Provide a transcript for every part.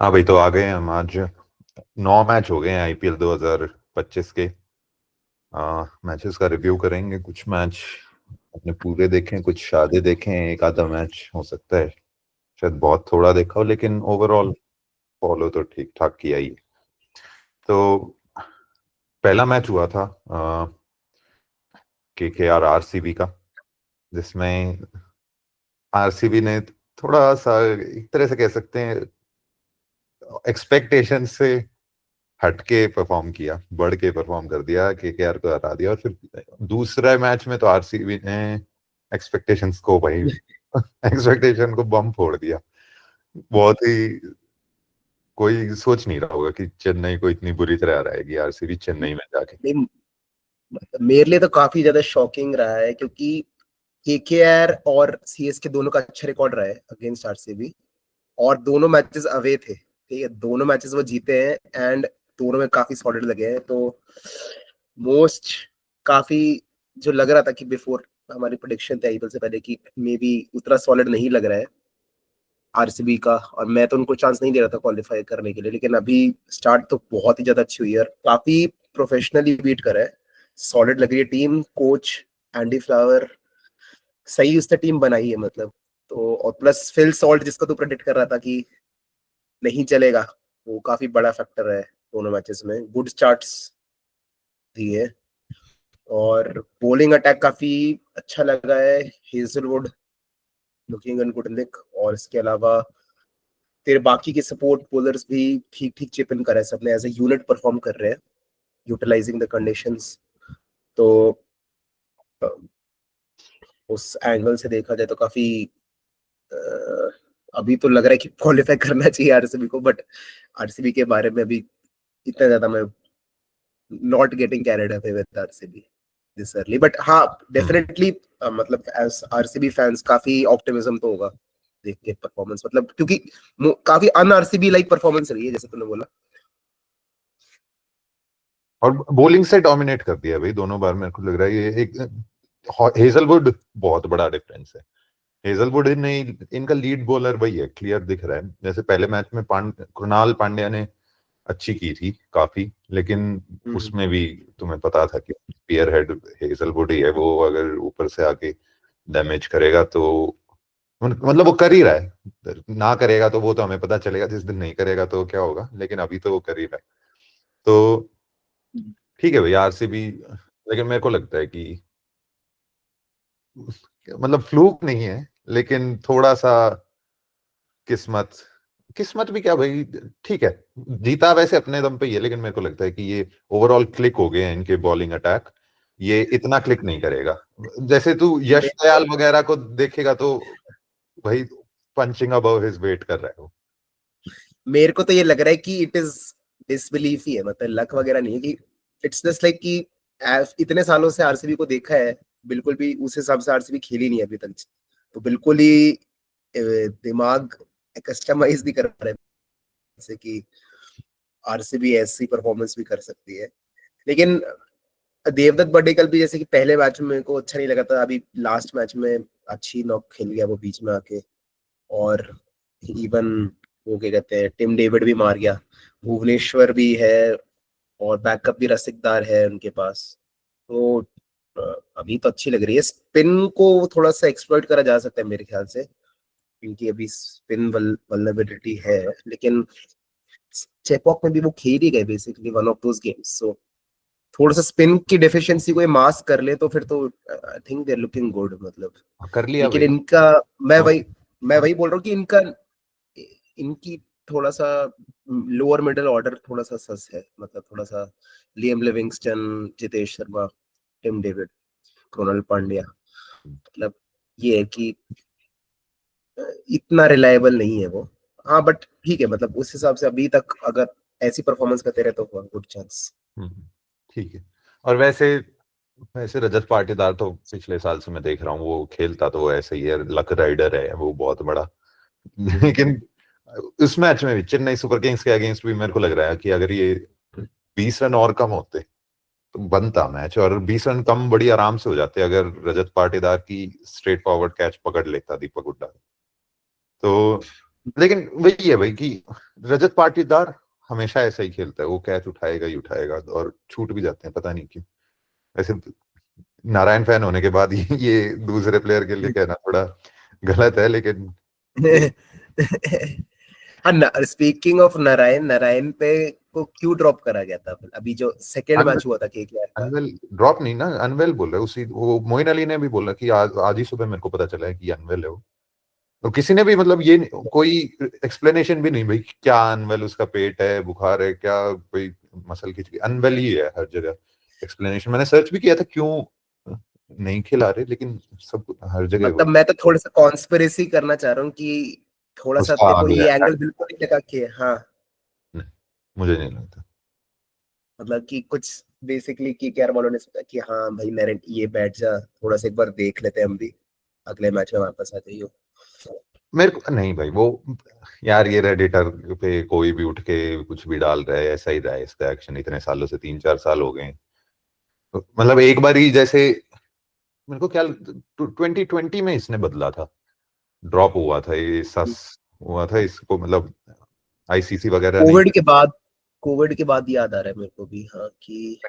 हाँ भाई, तो आ गए हम आज। 9 मैच हो गए हैं आईपीएल 2025 के। मैचेस का रिव्यू करेंगे। कुछ मैच अपने पूरे देखें, कुछ आधे देखें, एक आधा मैच हो सकता है शायद बहुत थोड़ा देखा हो, लेकिन ओवरऑल फॉलो तो ठीक ठाक किया ही है। तो पहला मैच हुआ था केकेआर आरसीबी का, जिसमें आरसीबी ने थोड़ा सा, एक तरह से कह सकते हैं, एक्सपेक्टेशन से हटके परफॉर्म किया, बढ़ के परफॉर्म कर दिया, केकेआर को हरा दिया। और फिर दूसरे मैच में तो आरसीबी ने एक्सपेक्टेशंस को भाई एक्सपेक्टेशन को बम फोड़ दिया। बहुत ही, कोई सोच नहीं रहा होगा कि चेन्नई को इतनी बुरी तरह हराएगी आरसीबी चेन्नई में जाके। नहीं, मतलब मेरे लिए तो काफी ज्यादा शॉकिंग रहा है क्योंकि केकेआर और सीएसके दोनों का अच्छा रिकॉर्ड रहा है अगेंस्ट आरसीबी, और दोनों मैचेस अवे थे। ठीक है, दोनों मैचेस वो जीते हैं एंड दोनों में काफी सॉलिड लगे हैं। तो मोस्ट काफी जो लग रहा था कि बिफोर हमारी प्रेडिक्शन थी आईपीएल से पहले कि मे बी उतना सॉलिड नहीं लग रहा है आरसीबी का, और मैं तो उनको चांस नहीं दे रहा था क्वालिफाई करने के लिए, लेकिन अभी स्टार्ट तो बहुत ही ज्यादा अच्छी हुई है और काफी प्रोफेशनली बीट कर रहा है। सॉलिड लग रही है टीम, कोच एंडी फ्लावर सही उसने टीम बनाई है मतलब। तो और प्लस फिल सॉल्ट जिसको तू प्रेडिक्ट कर रहा था कि नहीं चलेगा, वो काफी बड़ा फैक्टर है दोनों मैचेस में। गुड स्टार्ट्स दिए और बॉलिंग अटैक काफी अच्छा लगा है। हेजलवुड लुकिंग इन गुड निक, और इसके अलावा तेरे बाकी के सपोर्ट बॉलर्स भी ठीक ठीक चिप इन कर रहे हैं, सबने एज ए यूनिट परफॉर्म कर रहे हैं यूटिलाइजिंग द कंडीशंस। तो उस एंगल से देखा जाए तो काफी अभी तो लग रहा है कि क्वालिफाई करना चाहिए आरसीबी को, बट आरसीबी के बारे में अभी इतना ज्यादा मैं not getting carried away with RCB this early. But हाँ, डेफिनेटली मतलब एज आरसीबी फैंस काफी ऑप्टिमिज्म तो होगा देख के परफॉर्मेंस, मतलब क्योंकि काफी अन आरसीबी लाइक परफॉर्मेंस रही है जैसे तूने बोला। और बॉलिंग से डोमिनेट कर दिया भाई दोनों बार। मेरे को लग रहा है ये एक हेजलवुड बहुत बड़ा डिफरेंस है। हेजलवुड नहीं, इनका लीड बॉलर वही है, क्लियर दिख रहा है। जैसे पहले मैच में कृणाल पांड्या ने अच्छी की थी काफी, लेकिन उसमें भी तुम्हें पता था कि स्पीयर हेड हेजलवुड ही है। वो अगर ऊपर से आके डैमेज करेगा तो मतलब वो कर ही रहा है। ना करेगा तो वो तो हमें पता चलेगा, जिस दिन नहीं करेगा तो क्या होगा, लेकिन अभी तो वो कर ही रहा है। तो ठीक है भाई आरसीबी, लेकिन मेरे को लगता है कि मतलब फ्लूक नहीं है, लेकिन थोड़ा सा किस्मत, किस्मत भी क्या भाई, ठीक है। जीता वैसे अपने दम पे ही है, लेकिन मेरे को लगता है कि ये ओवरऑल क्लिक हो गए हैं इनके बॉलिंग अटैक। ये इतना क्लिक नहीं करेगा। जैसे तू यश दयाल वगैरह को देखेगा तो भाई पंचिंग अबव हिज वेट कर रहा है वो। मेरे को तो ये लग रहा है कि इट इज डिसबिलीफ ही है, मतलब लक वगैरह नहीं है कि इट्स जस्ट लाइक कि इतने सालों से आरसीबी को देखा है, बिल्कुल भी उस हिसाब से आरसीबी खेली नहीं है अभी तक। तो बिल्कुल ही दिमाग कस्टमाइज नहीं कर पा रहे जैसे कि आरसीबी ऐसी परफॉर्मेंस भी कर सकती है। लेकिन देवदत्त बड्डेकल भी जैसे कि पहले मैच में मेरे को अच्छा नहीं लगा था, अभी लास्ट मैच में अच्छी नॉक खेल गया वो बीच में आके। और इवन वो क्या कहते हैं, टिम डेविड भी मार गया, भुवनेश्वर भी है, और बैकअप भी रसिकदार है उनके पास। तो अभी तो अच्छी लग रही है। स्पिन को थोड़ा सा एक्सप्लॉइट करा जा सकता है मेरे ख्याल से, क्योंकि अभी स्पिन वल्नरेबिलिटी है, लेकिन चेपॉक में भी वो खेल ही गए basically one of those games. So थोड़ा सा स्पिन की डेफिशिएंसी को ये मास्क कर ले तो फिर तो I think they are looking good मतलब। कर लिया लेकिन भाई। इनका, मैं तो वही मैं वही बोल रहा हूँ कि इनका इनकी थोड़ा सा लोअर मिडिल ऑर्डर थोड़ा सा सस है, मतलब थोड़ा सा Liam Livingstone, Jitesh Sharma, Tim David, Krunal Pandya, मतलब ये है कि इतना रिलायबल नहीं है वो। हाँ बट ठीक है, मतलब उस हिसाब से अभी तक अगर ऐसी परफॉर्मेंस करते रहे तो गुड चांस। ठीक है। और वैसे वैसे रजत पाटीदार तो पिछले साल से मैं देख रहा हूँ, वो खेलता तो ऐसे ही है, लक राइडर है वो बहुत बड़ा। लेकिन इस मैच में भी चेन्नई सुपर किंग्स के अगेंस्ट भी मेरे को लग रहा है कि अगर ये 20 रन और कम होते तो बनता मैच, और 20 रन कम बड़ी आराम से हो जाते अगर रजत पाटीदार की स्ट्रेट फॉरवर्ड कैच पकड़ लेता दीपक हुड्डा। तो लेकिन वही है भाई कि रजत पाटीदार हमेशा ऐसा ही खेलता है, वो कैच उठाएगा ही उठाएगा और छूट भी जाते हैं, पता नहीं क्यों। वैसे नारायण फैन होने के बाद ये दूसरे प्लेयर के लिए कहना थोड़ा गलत है, लेकिन हाँ, स्पीकिंग ऑफ नारायण, नारायण पे को क्यों ड्रॉप करा गया था अभी जो सेकंड मैच हुआ था केकेआर का? अनवेल ड्रॉप नहीं ना, अनवेल बोल रहा है उसी, वो मोइन अली ने भी बोला कि आज ही सुबह मेरे को पता चला है कि अनवेल है वो। तो किसी ने भी मतलब ये कोई एक्सप्लेनेशन भी नहीं भाई, क्या अनवेल, उसका पेट है, बुखार है क्या, कोई मसल खिंच गई, अनवेल ही है हर जगह। एक्सप्लेनेशन मैंने सर्च भी किया था क्यों नहीं खिला रहे, लेकिन सब हर जगह मतलब वही मैं तो थोड़ा सा कॉन्स्पिरेसी करना चाह रहा हूँ कि थोड़ा सा उसका तेरे को आगे ये है। एंगल बिल्कुल नहीं लगा कि हाँ, नहीं, मुझे नहीं लगता। मतलब कि कुछ बेसिकली केकेआर वालों ने सोचा कि हाँ भाई मेरे ये बैठ जा, थोड़ा सा एक बार देख लेते हैं हम भी, अगले मैच में वापस आ जाइयो। मेरे को नहीं भाई वो, यार ये रेडिटर पे कोई भी उठ के कुछ भी डाल रहा है, ऐसा ही रहा है इसका एक्शन इतने सालों से, 3-4 साल हो गए हैं। तो मतलब एक बार ही जैसे मेरे को क्या, 2020 में इसने बदला था, ड्रॉप हुआ था ये सस, हुआ था इसको, मतलब आईसीसी वगैरह नहीं। कोविड के बाद याद आ रहा है मेरे को भी, हाँ कि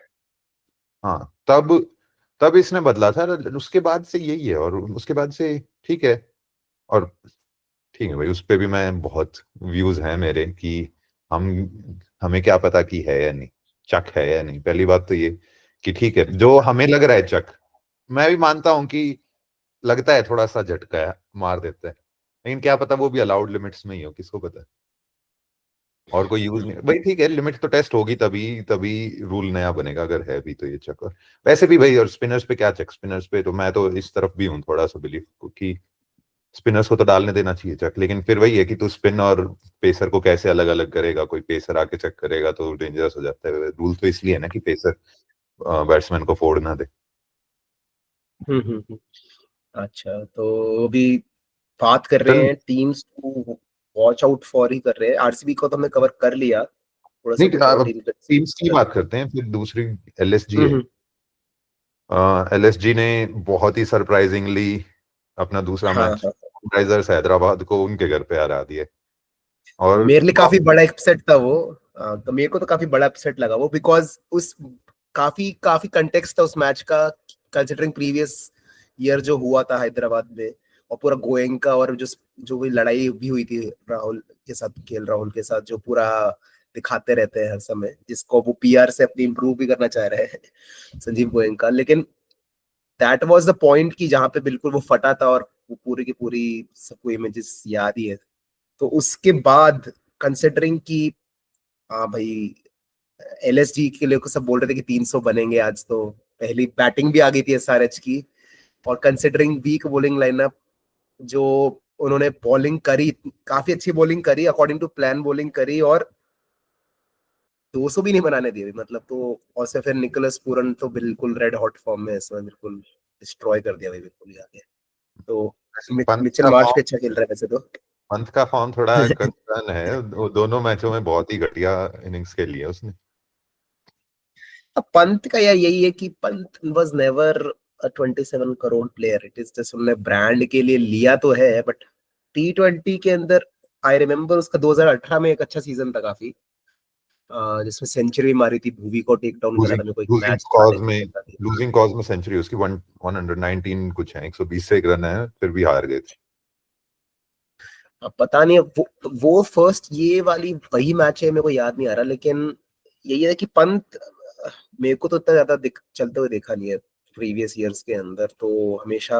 हाँ तब तब इसने बदला था, उसके बाद से यही है, और उसके बाद से ठीक है। और ठीक है भाई, उस पे भी मैं बहुत व्यूज हैं मेरे कि हम हमें क्या पता कि है या नहीं, चक है या नहीं, पहली बात तो ये कि ठीक है जो हमें लग रहा है चक, मैं भी मानता हूं कि लगता है थोड़ा सा झटका है, मार देता है, लेकिन क्या पता वो भी अलाउड लिमिट्स में ही हो, किसको पता है। और कोई यूज नहीं भाई, ठीक है लिमिट तो टेस्ट होगी, तभी तभी रूल नया बनेगा, अगर है भी तो ये चक। वैसे भी भाई, और स्पिनर्स पे क्या चक, स्पिनर्स पे तो मैं तो इस तरफ भी हूँ थोड़ा सा बिलीव कि स्पिनर्स को तो डालने देना चाहिए चक, लेकिन फिर वही है कि तू स्पिन और पेसर को कैसे अलग अलग करेगा, कोई पेसर आके चेक करेगा तो डेंजरस हो जाता है। रूल तो इसलिए है ना कि पेसर बैट्समैन को फोड़ ना दे। हम्म। अच्छा, तो अभी बात कर रहे चल, हैं टीम्स को वॉच आउट फॉर ही कर रहे हैं। आरसीबी को तो हमने कवर कर लिया, थोड़ा सा नहीं कुछ और अब टीम पे टीम्स की कर बात लेते करते हैं, फिर दूसरी एलएसजी हैं। है। एलएसजी ने बहुत ही सरप्राइजिंगली अपना दूसरा हाँ मैच हाँ, सनराइजर्स हैदराबाद को उनके घर पे हरा दिया। और मेरे लिए काफी बड़ा अपसेट था वो। तो मेरे को तो काफी बड़ा अपसेट लगा वो, बिकॉज उस काफी काफी कंटेक्स्ट था उस मैच का, कंसिडरिंग प्रीवियस ईयर जो हुआ था हैदराबाद में, और पूरा गोयंका और जो जो भी लड़ाई भी हुई थी राहुल के साथ, केएल राहुल के साथ, जो पूरा दिखाते रहते हैं हर समय, जिसको वो पीआर से अपनी इंप्रूव भी करना चाह रहे हैं संजीव गोयंका। लेकिन दैट वाज द पॉइंट कि जहां पे बिल्कुल वो फटा था, और वो पूरी की पूरी सबको इमेजेस याद ही है। तो उसके बाद कंसिडरिंग कि हाँ भाई, एलएसजी के लिए सब बोल रहे थे कि 300 बनेंगे आज, तो पहली बैटिंग भी आ गई थी एसआरएच की, और कंसिडरिंग वीक बॉलिंग लाइनअप जो उन्होंने बॉलिंग करी, काफी अच्छी बॉलिंग करी, अकॉर्डिंग टू प्लान बॉलिंग करी, और 200 भी नहीं बनाने दिए मतलब। तो और से फिर निकोलस पूरन तो बिल्कुल रेड हॉट फॉर्म में, इसमें बिल्कुल डिस्ट्रॉय कर दिया भाई बिल्कुल ही आगे। तो पंत मिचेल का मार्श फॉर्म भी अच्छा खेल रहा है वैसे तो। पंत का फॉर्म थोड़ा कंसर्न है, वो दोनों मैचों में बहुत ही घटिया इनिंग्स खेली है उसने। अब पंत का यार यही है कि Pant was never a 27 crore player, it is just उन्होंने ब्रांड के लिए लिया तो है, बट टी20 के अंदर आई रिमेम्बर उसका 2018 में एक अच्छा सीजन था काफी, जिसमें सेंचुरी मारी थी, भुवी को टेक डाउन करा लूजिंग था, मेरे को एक लूजिंग मैच याद कॉज है में क्रिकेट का भी। लूजिंग कॉज में सेंचुरी उसकी 119 कुछ है, 120 से एक रन है, फिर भी हार गए थे। अब पता नहीं, वो फर्स्ट ये वाली वही मैच है, मेरे को याद नहीं आ रहा, लेकिन यही है कि पंत मेरे को तो इतना ज्यादा चलते हुए देखा नहीं है प्रीवियस ईयर्स के अंदर, तो हमेशा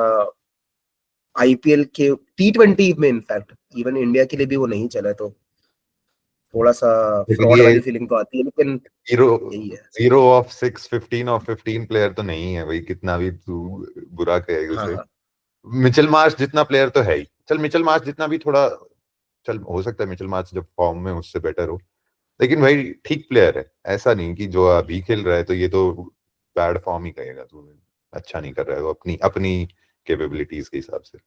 आईपीएल के टी20 में इनफैक्ट इवन इंडिया के लिए भी वो नहीं चला, तो थोड़ा सा लेकिन फ्रॉड ये वाली फीलिंग तो आती है, लेकिन जीरो यही है। 0 ऑफ 6, 15 ऑफ 15 प्लेयर तो नहीं है भाई, कितना भी तू बुरा कहे हाँ उसे। हाँ मिचेल मार्श जितना प्लेयर तो है ही, चल मिचेल मार्श जितना भी थोड़ा, चल हो सकता है मिचेल मार्श जब फॉर्म में उससे बेटर हो, लेकिन भाई ठीक प्लेयर है, ऐसा नहीं कि जो अभी खेल रहा है तो ये तो बैड फॉर्म ही कहेगा तू, अच्छा नहीं कर रहा है वो अपनी अपनी कैपेबिलिटीज के हिसाब से।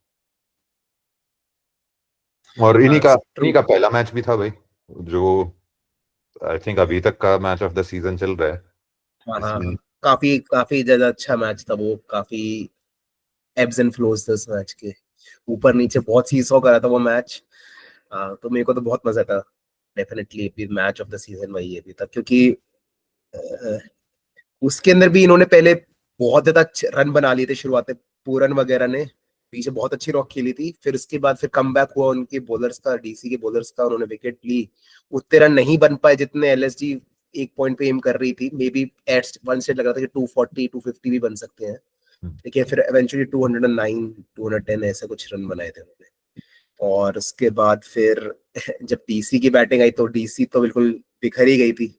और हाँ, इन्हीं ट्रू। का पहला मैच भी था भाई, जो आई थिंक अभी तक का मैच ऑफ द सीजन चल रहा है हाँ हाँ इसमें। हाँ, काफी काफी ज्यादा अच्छा मैच था वो, काफी एब्स एंड फ्लोज थे उस मैच के, ऊपर नीचे बहुत सीसॉ करा था वो मैच। तो मेरे को तो बहुत मजा था। डेफिनेटली अभी मैच ऑफ द सीजन वही है अभी तक, क्योंकि उसके अंदर भी इन्होंने पहले बहुत ज्यादा रन बना लिए थे शुरुआत में, पूरन वगैरह ने पीछे बहुत अच्छी रॉक खेली थी, फिर उसके बाद फिर कमबैक हुआ उनके बॉलर्स का, डीसी के बॉलर्स का, उन्होंने विकेट ली, उतने रन नहीं बन पाए जितने एलएसजी एक पॉइंट पे एम कर रही थी, maybe at one state लग रहा था कि 240 250 भी बन सकते हैं, लेकिन फिर इवेंचुअली 209 210 ऐसे कुछ रन बनाए थे उन्होंने। और उसके बाद फिर जब डीसी की बैटिंग आई तो डीसी तो बिल्कुल बिखर ही गई थी,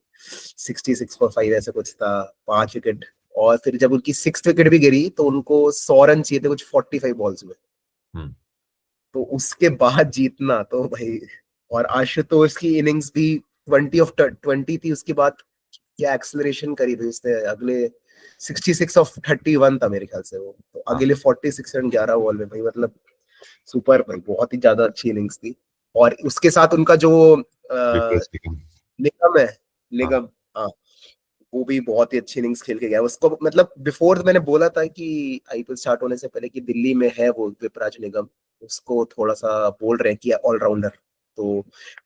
66 फॉर 5 ऐसा कुछ था, 5 विकेट। और फिर जब उनकी 6th विकेट भी गिरी तो उनको 100 रन चाहिए थे कुछ 45 बॉल्स में, तो उसके बाद जीतना तो भाई। और आशुतोष की इनिंग्स भी 20 थी, उसके बाद क्या एक्सेलरेशन करी थी उसने, अगले 66 ऑफ 31 था मेरे ख्याल से वो, तो अगले 46 रन 11 बॉल में भाई, मतलब सुपर भाई, बहुत ही ज्यादा अच्छी इनिंग्स थी। और उसके साथ उनका जो निगम है, निगम, हाँ, वो भी बहुत ही अच्छी इनिंग्स खेल के गया उसको, मतलब बिफोर मैंने बोला था कि आईपीएल स्टार्ट होने से पहले कि दिल्ली में है वो विपराज निगम, उसको थोड़ा सा बोल रहे हैं कि ऑलराउंडर, तो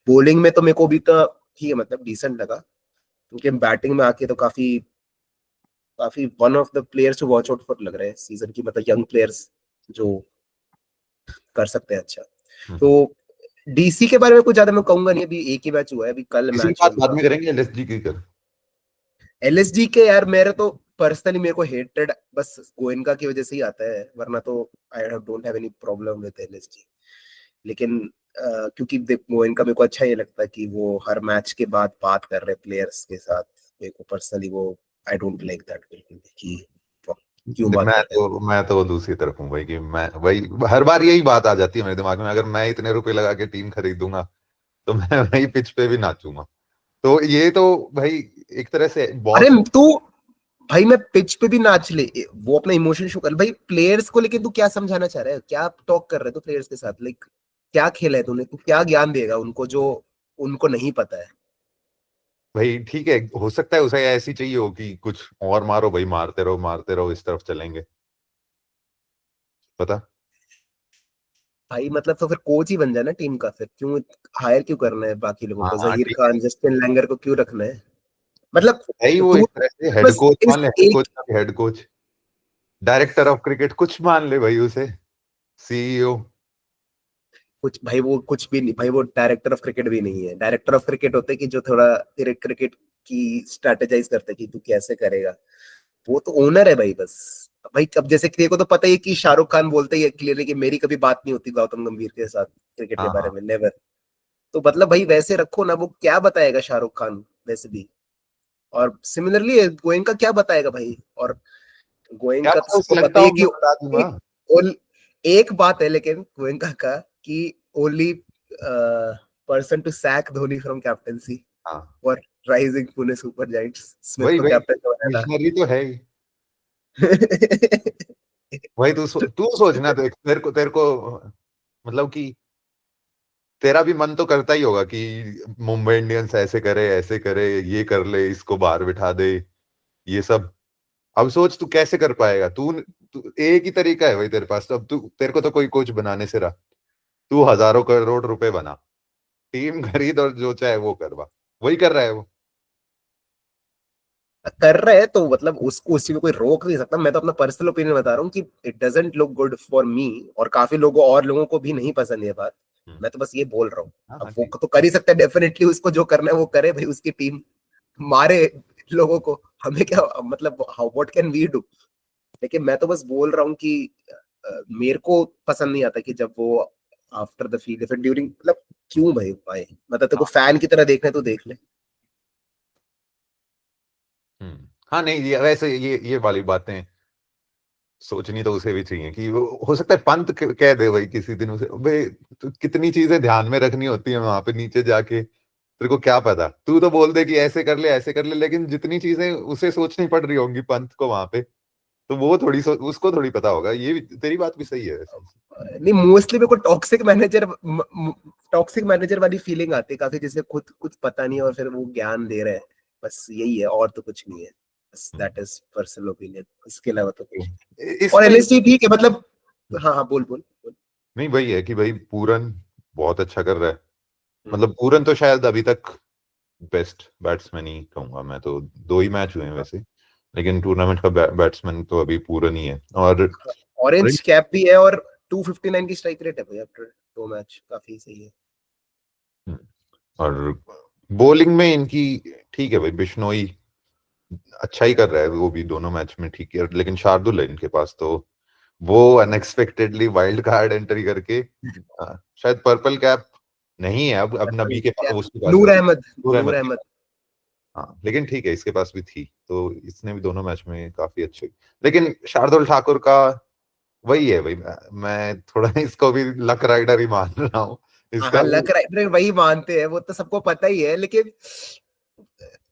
बॉलिंग में तो मेरे को भी तो ठीक है, मतलब डिसेंट लगा, क्योंकि बैटिंग में आके तो काफी काफी one of the players to watch out for लग रहे हैं सीजन की, मतलब यंग प्लेयर्स जो कर सकते हैं अच्छा। तो डीसी के बारे में कुछ ज्यादा मैं कहूंगा नहीं, अभी एक ही मैच हुआ है, अभी कल मैच है बात बाद में करेंगे, एलएसजी की कर। एलएसजी के यार मेरे तो पर्सनली मेरे को हेटेड बस गोयनका की वजह से ही आता है, वरना तो I don't have any problem with LSG. लेकिन क्योंकि देख गोयनका मेरे को अच्छा ये लगता है कि वो हर मैच के बाद बात कर रहे प्लेयर्स के साथ, मेरे को पर्सनली वो आई डोंट लाइक दैट बिल्कुल कि क्यों बात कर रहे हैं। मैं तो दूसरी तरफ हूँ भाई, कि मैं वही हर बार यही बात आ जाती है मेरे दिमाग में, अगर मैं इतने रुपए लगा के टीम खरीदूंगा तो मैं वही पिच पे भी नाचूंगा। तो ये तो भाई एक तरह से अरे बॉस। तू भाई, मैं पिच पे भी नाच ले, वो अपना इमोशन शो कर भाई प्लेयर्स को, लेकिन तू क्या समझाना चाह रहा है, क्या टॉक कर रहे है तू प्लेयर्स के साथ, लाइक क्या खेला है तूने, तू क्या ज्ञान देगा उनको जो उनको नहीं पता है। भाई ठीक है, हो सकता है उसे ऐसी चाहिए हो कि कुछ और मारो भाई, मारते रहो इस तरफ चलेंगे, पता। भाई मतलब तो फिर कोच ही बन जाए ना टीम का, फिर क्यों हायर क्यों करना है बाकी लोगों हाँ को, हाँ जहीर ठीक है खान जस्टिन लैंगर को क्यों रखना है, मतलब भाई, वो तू एक तरह से हेड बस कोच इस मान ले, हेड एक कोच का head coach, director of cricket कुछ मान ले भाई उसे, सीईओ। कुछ भाई, वो कुछ भी नहीं भाई, वो डायरेक्टर ऑफ क्रिकेट भी नहीं है, डायरेक्टर ऑफ क्रिकेट होते कि जो थोड़ा क्रिकेट की स्ट्रेटेजाइज करते कि तू कैसे करेगा, वो तो ओनर है भाई बस। भाई अब जैसे तेरे को तो पता ही है कि शाहरुख खान बोलते ही क्लियरली कि मेरी कभी बात नहीं होती गौतम गंभीर के साथ क्रिकेट के हाँ बारे हाँ में, नेवर। तो मतलब भाई वैसे रखो ना, वो क्या बताएगा शाहरुख खान वैसे भी, और सिमिलरली गोयनका क्या बताएगा भाई, और क्या गोयनका तो पता उसे सबको लगता पता ही हो है कि मैं बता दूंगा। एक एक बात है लेकिन गोयनका का कि only person to sack Dhoni from captaincy हाँ और rising Pune super giants, Smith वही को वही कैप्टन बनाया मिशनरी तो है ही। था। वही तू सोचना, देख तेरे को मतलब कि तेरा भी मन तो करता ही होगा कि मुंबई इंडियंस ऐसे करे, ये कर ले, इसको बाहर बिठा दे, ये सब। अब सोच तू कैसे कर पाएगा, तू एक ही तरीका है भाई तेरे पास, तो अब तेरे को तो कोई कोच बनाने से रहा, तू हजारों करोड़ रुपए बना, टीम खरीद और जो चाहे वो करवा, वही कर रहा है वो। कर रहे हैं तो मतलब उसको उसी में कोई रोक नहीं सकता, मैं तो अपना पर्सनल ओपिनियन बता रहा हूँ कि it doesn't look good for me, और काफी लोगों और लोगों को भी नहीं पसंद ये बात, हम्म, मैं तो बस ये बोल रहा हूँ। हाँ हाँ अब वो ठीक। तो कर ही सकता है डेफिनेटली, उसको जो करना है वो करे भाई, उसकी टीम मारे लोगों को, हमें क्या मतलब, व्हाट कैन वी डू। लेकिन मैं तो बस बोल रहा हूँ कि मेरे को पसंद नहीं आता कि जब वो आफ्टर द फील्ड फिर ड्यूरिंग, मतलब क्यों भाई भाई, मतलब तेरे को हाँ फैन की तरह देखना है तो देख ले। हाँ नहीं, ये वैसे ये वाली बातें सोचनी तो उसे भी चाहिए कि वो हो सकता है पंत कह दे भाई किसी दिन उसे, भाई तो कितनी चीजें ध्यान में रखनी होती है वहां पे नीचे जाके, तेरे को क्या पता, तू तो बोल दे कि ऐसे कर ले, लेकिन जितनी चीजें उसे सोचनी पड़ रही होंगी पंत को वहां पे, तो वो उसको थोड़ी पता होगा, ये भी तेरी बात भी सही है वैसे। नहीं मोस्टली मेरे को टॉक्सिक मैनेजर वाली फीलिंग आती है काफी, जैसे खुद कुछ पता नहीं और फिर वो ज्ञान दे रहे हैं, बस यही है और तो कुछ नहीं है, बस हम्म, दैट इज पर्सनल ओपिनियन, इसके अलावा तो कुछ। और इसमें एलएसटी ठीक है मतलब, हाँ हाँ बोल बोल बोल। नहीं, वही है कि भाई पूरन बहुत अच्छा कर रहा है, मतलब पूरन तो शायद अभी तक बेस्ट बैट्समैन ही कहूंगा मैं, तो 2 ही मैच हुए हैं वैसे, लेकिन टूर्नामेंट का बैट्समैन तो अभी पूरन ही है। और ऑरेंज कैप भी है और 259 की स्ट्राइक रेट है भाई आफ्टर 2 मैच, काफी सही है। और बॉलिंग में इनकी ठीक है भाई, बिश्नोई अच्छा ही कर रहा है, वो भी दोनों मैच में ठीक है, लेकिन शार्दुल है इनके पास, तो वो अनएक्सपेक्टेडली वाइल्ड कार्ड एंट्री करके शायद पर्पल कैप नहीं है अब पता नबी नहीं के पास, क्या, उसके पास है, नूर अहमद, नूर नूर अहमद के अहमद। पास। हाँ लेकिन ठीक है, इसके पास भी थी, तो इसने भी दोनों मैच में काफी अच्छे, लेकिन शार्दुल ठाकुर का वही है भाई, मैं थोड़ा इसको भी लक राइडर ही मान रहा हूँ हाँ, इसका भी। लक राइडर वही मानते हैं, वो तो सबको पता ही है, लेकिन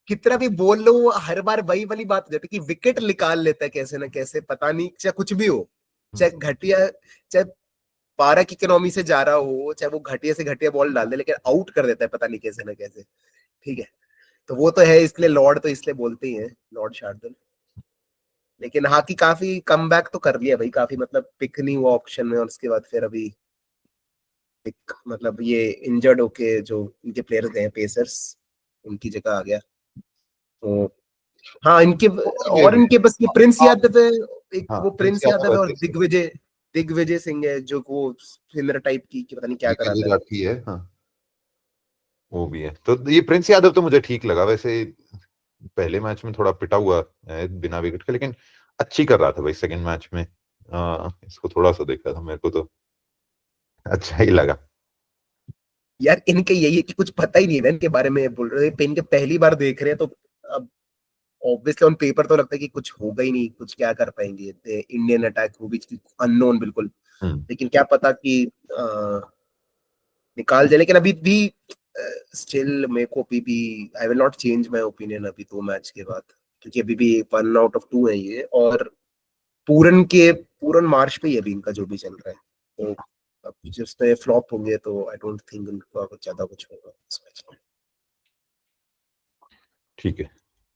कितना भी बोल लो वो हर बार वही वाली बात हो जाती है कि विकेट निकाल लेता है कैसे ना कैसे, पता नहीं, चाहे कुछ भी हो, चाहे घटिया, चाहे 12 की इकोनॉमी से जा रहा हो, चाहे वो घटिया से घटिया बॉल डाल दे, लेकिन आउट कर देता है पता नहीं कैसे ना कैसे। ठीक है, तो वो तो है, इसलिए लॉर्ड तो इसलिए बोलते ही है, लॉर्ड शार्दुल। लेकिन हाँ की काफी कम बैक तो कर लिया भाई, काफी मतलब पिक नहीं हुआ ऑप्शन में, और उसके बाद फिर अभी पिक मतलब ये इंजर्ड होके जो इनके प्लेयर्स गए पेसर्स, उनकी जगह आ गया। तो हाँ इनके, और इनके बस ये प्रिंस यादव है, एक हाँ वो प्रिंस प्रिंस यादव यादव है, और वैसे दिग्विजय, दिग्विजय सिंह है जो वो स्पिनर टाइप की पता नहीं क्या कराता है। गुजराती है, हाँ वो भी है, तो ये प्रिंस यादव तो मुझे ठीक लगा वैसे, पहले मैच में थोड़ा पिटा हुआ है बिना विकेट के, लेकिन अच्छी कर रहा था भाई सेकंड मैच में। इसको थोड़ा सा देखा था मेरे को तो अच्छा ही लगा। यार इनके यही है कि कुछ पता ही नहीं है इनके बारे में, बोल रहे हैं इनके पहली बार देख रहे हैं, तो अब ऑब्वियसली ऑन पेपर तो लगता है कि कुछ होगा ही नहीं, कुछ क्या कर पाएंगे, इंडियन अटैक वो भी अननोन बिल्कुल। हम्म। लेकिन क्या पता कि निकाल जाए, लेकिन अभी भी स्टिल मेरे को अभी भी I will not change my opinion अभी 2 मैच के बाद, क्योंकि अभी भी 1 आउट ऑफ 2 है ये, और पूरन मार्च पे ही अभी इनका जो भी चल रहा है, तो अब जिसमें फ्लॉप होंगे तो आई डोंट थिंक उनका कुछ ज्यादा कुछ होगा इस मैच में। ठीक है,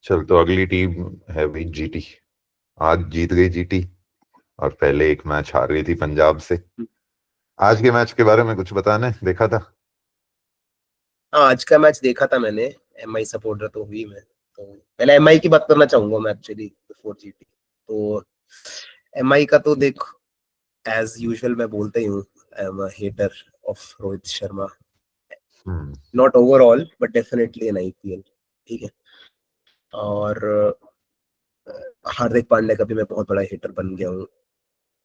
चल तो अगली टीम है भाई जीटी। आज जीत गई जीटी, और पहले एक मैच हार गई थी पंजाब से। आज के मैच के बारे में कुछ बताना है, देखा था? हाँ आज का मैच देखा था मैंने, एमआई सपोर्टर तो हुई मैं, तो पहले एमआई की बात करना चाहूंगा मैं एक्चुअली बिफोर जीटी। तो एमआई का तो देख, एज यूजुअल मैं बोलता ही हूँ, I am a hater of Rohit Sharma, hmm. Not overall but definitely in IPL. ठीक है, और हार्दिक पांड्या का भी मैं बहुत बड़ा हिटर बन गया हूँ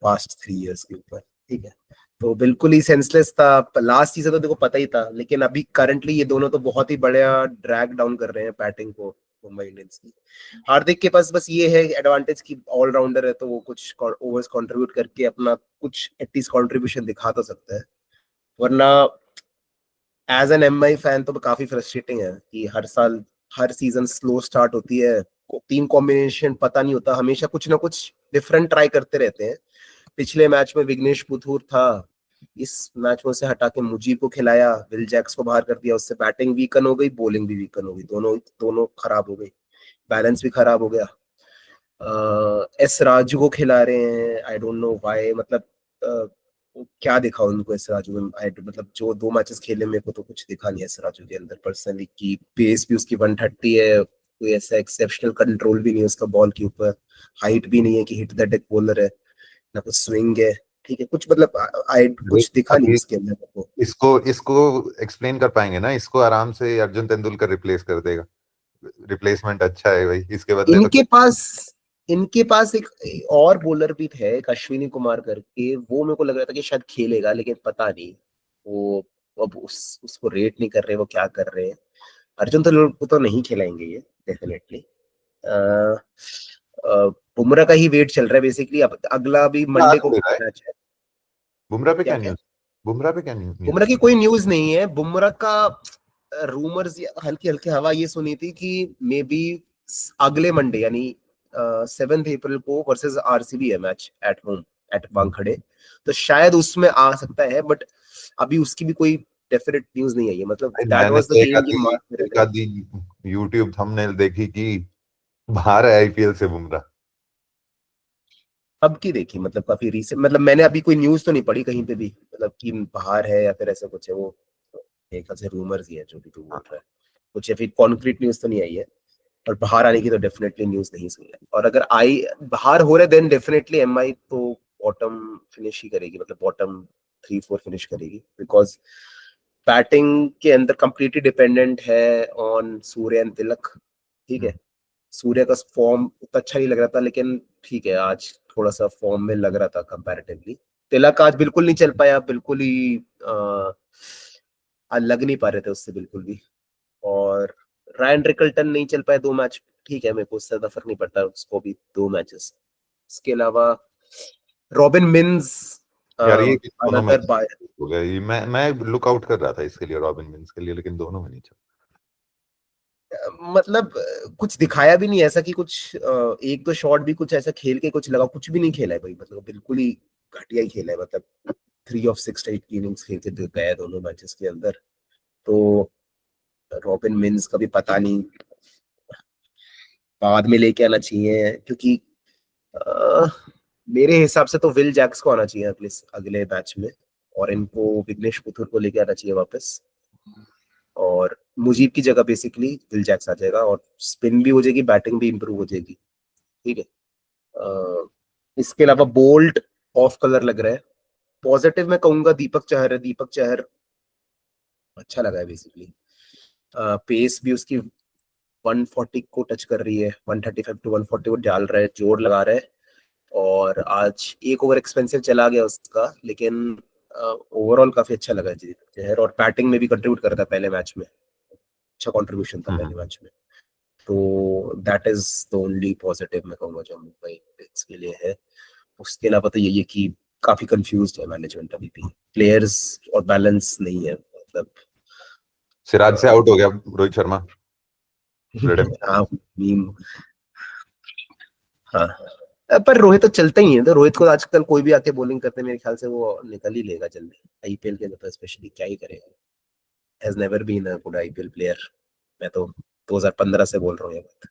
पास्ट 3 इयर्स के ऊपर। ठीक है, तो बिल्कुल ही सेंसलेस था लास्ट सीजन, तो देखो पता ही था, लेकिन अभी करंटली ये दोनों तो बहुत ही बढ़िया ड्रैग डाउन कर रहे हैं बैटिंग को मुंबई इंडियंस की। हार्दिक के पास बस ये है एडवांटेज की ऑलराउंडर है, तो वो कुछ ओवर्स कंट्रीब्यूट करके अपना कुछ एटलीस्ट कंट्रीब्यूशन दिखा तो सकता है, वरना एज एन एमआई फैन तो काफी फ्रस्ट्रेटिंग है कि हर साल हर सीजन स्लो स्टार्ट होती है, टीम कॉम्बिनेशन पता नहीं होता, हमेशा कुछ ना कुछ डिफरेंट ट्राई करते रहते हैं। पिछले मैच में विग्नेश पुथुर था, इस मैच में उसे हटा के मुजीब को खिलाया, विल जैक्स को बाहर कर दिया, उससे बैटिंग वीकन हो गई, बॉलिंग भी वीकन हो गई, दोनों दोनों खराब हो गई, बैलेंस भी खराब हो गया। एस राजू को खिला रहे हैं, आई डोंट नो व्हाई, मतलब क्या दिखा उनको एस राजू में, मतलब जो 2 मैचेस खेले मेरे को तो कुछ दिखा नहीं एस राजू के अंदर पर्सनली, की पेस भी उसकी 130 है, कोई ऐसा एक्सेप्शनल कंट्रोल भी नहीं है उसका बॉल के ऊपर, हाइट भी नहीं है कि हिट द डेक बॉलर है, ना कुछ स्विंग है। ठीक है, कुछ मतलब आई भाई, कुछ दिखा नहीं अभी उसके अंदर मेरे को। इसको इसको एक्सप्लेन कर पाएंगे ना, इसको आराम से अर्जुन तेंदुलकर रिप्लेस कर देगा, रिप्लेसमेंट अच्छा है भाई, इसके बदले तो इनके पास इनके पास एक और बॉलर भी थे, एक अश्विनी कुमार करके, वो मेरे को लग रहा था कि शायद खेलेगा, लेकिन पता नहीं, वो अब उसको रेट नहीं कर रहे, वो क्या कर रहे हैं। अर्जुन तो लोग को तो नहीं खिलाएंगे ये डेफिनेटली। बुमराह का ही वेट चल रहा है बेसिकली, अब अगला भी मंडे आज को दे रहा है। मैच है। बुमराह पे क्या क्या क्या, न्यूज? बुमराह पे क्या बुमराह न्यूज? की कोई न्यूज नहीं है, बुमराह का रूमर्स हल्की हल्की हवा ये सुनी थी कि मे बी अगले मंडे यानी 7 अप्रैल को वर्सेस आरसीबी है match at home, at Wankhede, तो शायद उसमें आ सकता है, बट अभी उसकी भी कोई डेफिनेट न्यूज नहीं आई है, मतलब भाई दैट मैंने वाज तो द गेम जो मार्च में रह एक गया। आधी यूट्यूब थंबनेल देखी कि बाहर है आईपीएल से बुमराह। अब की देखी, मतलब काफी रीसेंट, मतलब मैंने अभी कोई न्यूज तो नहीं पढ़ी कहीं पे भी, मतलब कि बाहर है या फिर ऐसा कुछ है वो, मेरे ख्याल से रूमर्स ही है जो भी तू बोल रहा है, कुछ अभी कॉन्क्रीट न्यूज तो नहीं आई है, और बाहर आने की तो डेफिनेटली न्यूज नहीं सुनी है। और अगर आई बाहर हो रहा है देन डेफिनेटली एमआई तो बॉटम फिनिश ही करेगी, मतलब बॉटम 3-4 फिनिश करेगी, बिकॉज बैटिंग के अंदर कंप्लीटली डिपेंडेंट है ऑन सूर्य एंड तिलक। ठीक है, सूर्य का फॉर्म उतना अच्छा नहीं लग रहा था, लेकिन ठीक है आज थोड़ा सा फॉर्म में लग रहा था कंपैरेटिवली। तिलक आज बिल्कुल नहीं चल पाया, बिल्कुल ही लग नहीं पा रहे थे उससे बिल्कुल भी। और रायन रिकल्टन नहीं चल पाए 2 मैच, ठीक है मेरे को उससे ज्यादा फर्क नहीं पड़ता, उसको भी 2 मैचेस। इसके अलावा रॉबिन मिन्स यार ये दोनों अनदर मैच बाय, हो गए, मैं लुक आउट कर रहा था इसके लिए, रॉबिन विंस के लिए, लेकिन दोनों में नहीं चल। मतलब कुछ दिखाया भी नहीं ऐसा कि कुछ एक दो शॉट भी कुछ ऐसा खेल के कुछ लगा, कुछ भी नहीं खेला है भाई, मतलब बिल्कुल ही घटिया ही खेला है, मतलब 3 of 6 इनिंग्स खेल के गया दोनों मैचेस के अंदर। तो रॉबिन मिन्स का भी पता नहीं, बाद में लेके आना चाहिए, क्योंकि अ, मेरे हिसाब से तो विल जैक्स को आना चाहिए अगले अगले मैच में, और इनको विग्नेश पुथुर को लेके आना चाहिए वापस, और मुजीब की जगह बेसिकली विल जैक्स आ जाएगा, और स्पिन भी हो जाएगी, बैटिंग भी इंप्रूव हो जाएगी। ठीक है, इसके अलावा बोल्ट ऑफ कलर लग रहा है। पॉजिटिव मैं कहूंगा दीपक चहर है, दीपक चहर अच्छा लगा है बेसिकली। पेस भी उसकी 140 को टच कर रही है, 135 टू 140 वो डाल रहा है, जोर लगा रहा है। और आज एक ओवर एक्सपेंसिव चला गया उसका, लेकिन ओवरऑल काफी अच्छा लगा जी चहर, और बैटिंग में भी कंट्रीब्यूट कर रहा था पहले मैच में, अच्छा कंट्रीब्यूशन था पहले मैच में। तो that is the only positive मैं कहूंगा जो मुंबई इंडियंस के लिए है। उसके अलावा तो यही है कि काफी कंफ्यूज है मैनेजमेंट अभी भी, प्लेयर्स और बैलेंस नहीं है, मतलब सिराज से आउट हो गया रोहित शर्मा। हाँ मीम, हाँ पर रोहित तो चलता ही है, तो रोहित को आजकल कोई भी आके बॉलिंग करते मेरे ख्याल से वो निकल ही लेगा जल्दी, आईपीएल के अंदर तो स्पेशली क्या ही करेगा, has never been a good IPL player. मैं तो 2015 से बोल रहा हूँ ये बात,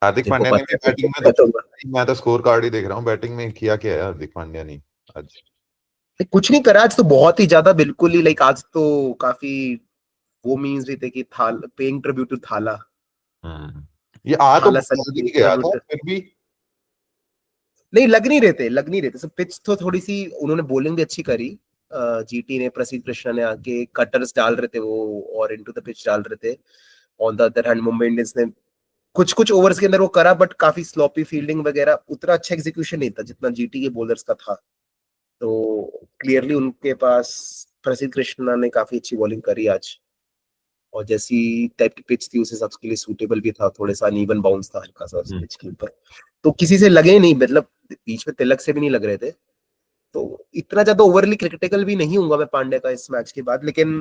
हार्दिक जिनको पांड्या ने भी पता बैटिंग में है तो तो, मैं तो स्कोर कार्ड ही देख रहा हूँ, बैटिंग में किया क्या है हार्दिक पांड्या ने आज। कुछ नहीं करा आज तो, बहुत ही ज्यादा बिल्कुल ही लाइक आज तो काफी वो मीम्स भी थे कि थाल पेइंग ट्रिब्यूट टू थाला, ये आ तो थाला सन बहुत पेइंग ही गया था ट्रिब्यूट। फिर भी। नहीं लग नहीं रहे थे, लग नहीं रहे थे, सब पिच तो थोड़ी सी उन्होंने बॉलिंग भी अच्छी करी, जीटी ने प्रसिद्ध कृष्णा ने आके कटर्स डाल रहे थे वो, और इनटू द पिच डाल रहे थे। On the other hand Mumbai Indians ने कुछ कुछ ओवर्स के अंदर वो करा, बट काफी स्लॉपी फील्डिंग वगैरह, उतना अच्छा एग्जीक्यूशन नहीं था जितना जीटी के बॉलर्स का था। तो क्लियरली उनके पास प्रसिद्ध कृष्णा ने काफी अच्छी बॉलिंग करी आज, और जैसी टाइप की पिच थी उस हिसाब के लिए सूटेबल भी था, थोड़ा सा अनइवन बाउंस था हल्का सा उस पिच के ऊपर, तो किसी से लगे नहीं, मतलब बीच में तिलक से भी नहीं लग रहे थे। तो इतना ज्यादा ओवरली क्रिटिकल भी नहीं हूंगा मैं पांड्या का इस मैच के बाद, लेकिन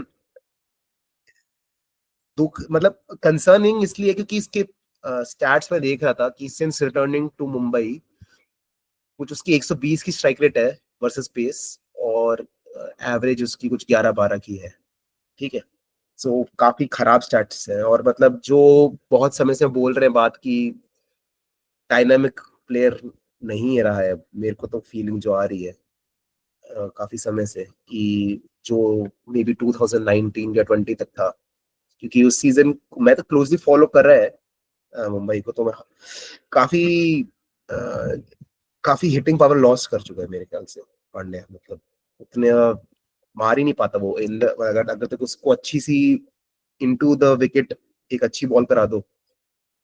दुख मतलब कंसर्निंग इसलिए क्योंकि इसके स्टैट्स में देख रहा था कि सिंस रिटर्निंग टू मुंबई कुछ उसकी 120 की स्ट्राइक रेट है वर्सेस पेस, और एवरेज उसकी कुछ 11-12 की है। ठीक है, सो काफी खराब स्टैट्स है, और मतलब जो बहुत समय से बोल रहे हैं बात की डायनामिक प्लेयर नहीं रहा है, मेरे को तो फीलिंग जो आ रही है काफी समय से कि जो मे बी 2019 या 20 तक था, क्योंकि उस सीजन मैं तो क्लोजली फॉलो कर रहा है मुंबई को, तो मैं काफी अ, काफी हिटिंग पावर लॉस कर चुका है मेरे ख्याल से पांड्या, मतलब उतने मार ही नहीं पाता वो, अगर अगर तक उसको अच्छी सी इनटू द विकेट एक अच्छी बॉल करा दो,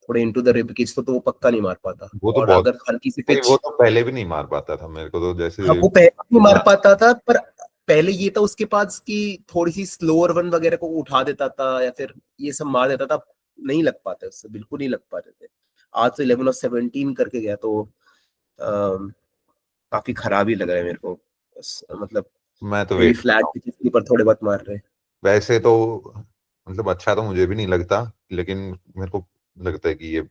थोड़े इनटू द विकेट्स, तो वो पक्का नहीं मार पाता। वो तो और बहुत, अगर हल्की सी नहीं वो पिच, तो पहले भी नहीं मार पाता था मेरे को तो, हाँ जैसे वो पहले नहीं मार पाता था, पर पहले ये था उसके पास कि थोड़ी सी स्लोअर वन वगैरह को उठा देता था, या फिर ये सब मार देता था, नहीं लग पाते उससे, बिल्कुल नहीं लग पाते थे। आज तो 11 of 17 करके गया, तो काफी खराब ही लग रहा है मेरे को, मतलब मैं तो मे बी वेट कर फ्लैट रहा हूँ। पिचेस के ऊपर थोड़े बहुत मार रहे हैं। वैसे तो मतलब अच्छा तो मुझे भी नहीं लगता, लेकिन मेरे को लगता है कि ये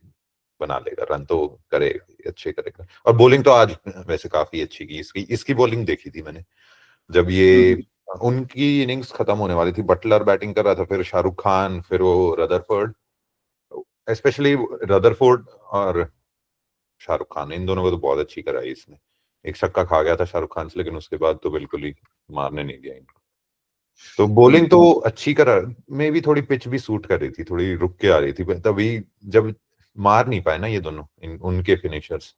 बना लेगा रन तो, करेगा ये, अच्छे करेगा। और बॉलिंग तो आज वैसे काफी अच्छी की, इसकी इसकी बॉलिंग देखी थी मैंने जब ये हम्म, उनकी इनिंग्स खत्म होने वाली थी, बटलर बैटिंग कर रहा था, फिर शाहरुख खान, फिर वो रदरफोर्ड, स्पेशली रदरफोर्ड और शाहरुख खान, इन दोनों को तो बहुत अच्छी कराई इसने। एक छक्का खा गया था शाहरुख खान से, लेकिन उसके बाद तो बिल्कुल ही मारने नहीं दिया इनको। तो बॉलिंग तो अच्छी करा, मे भी थोड़ी पिच भी सूट कर रही थी, थोड़ी रुक के आ रही थी, तभी जब मार नहीं पाए ना ये दोनों उनके फिनिशर्स,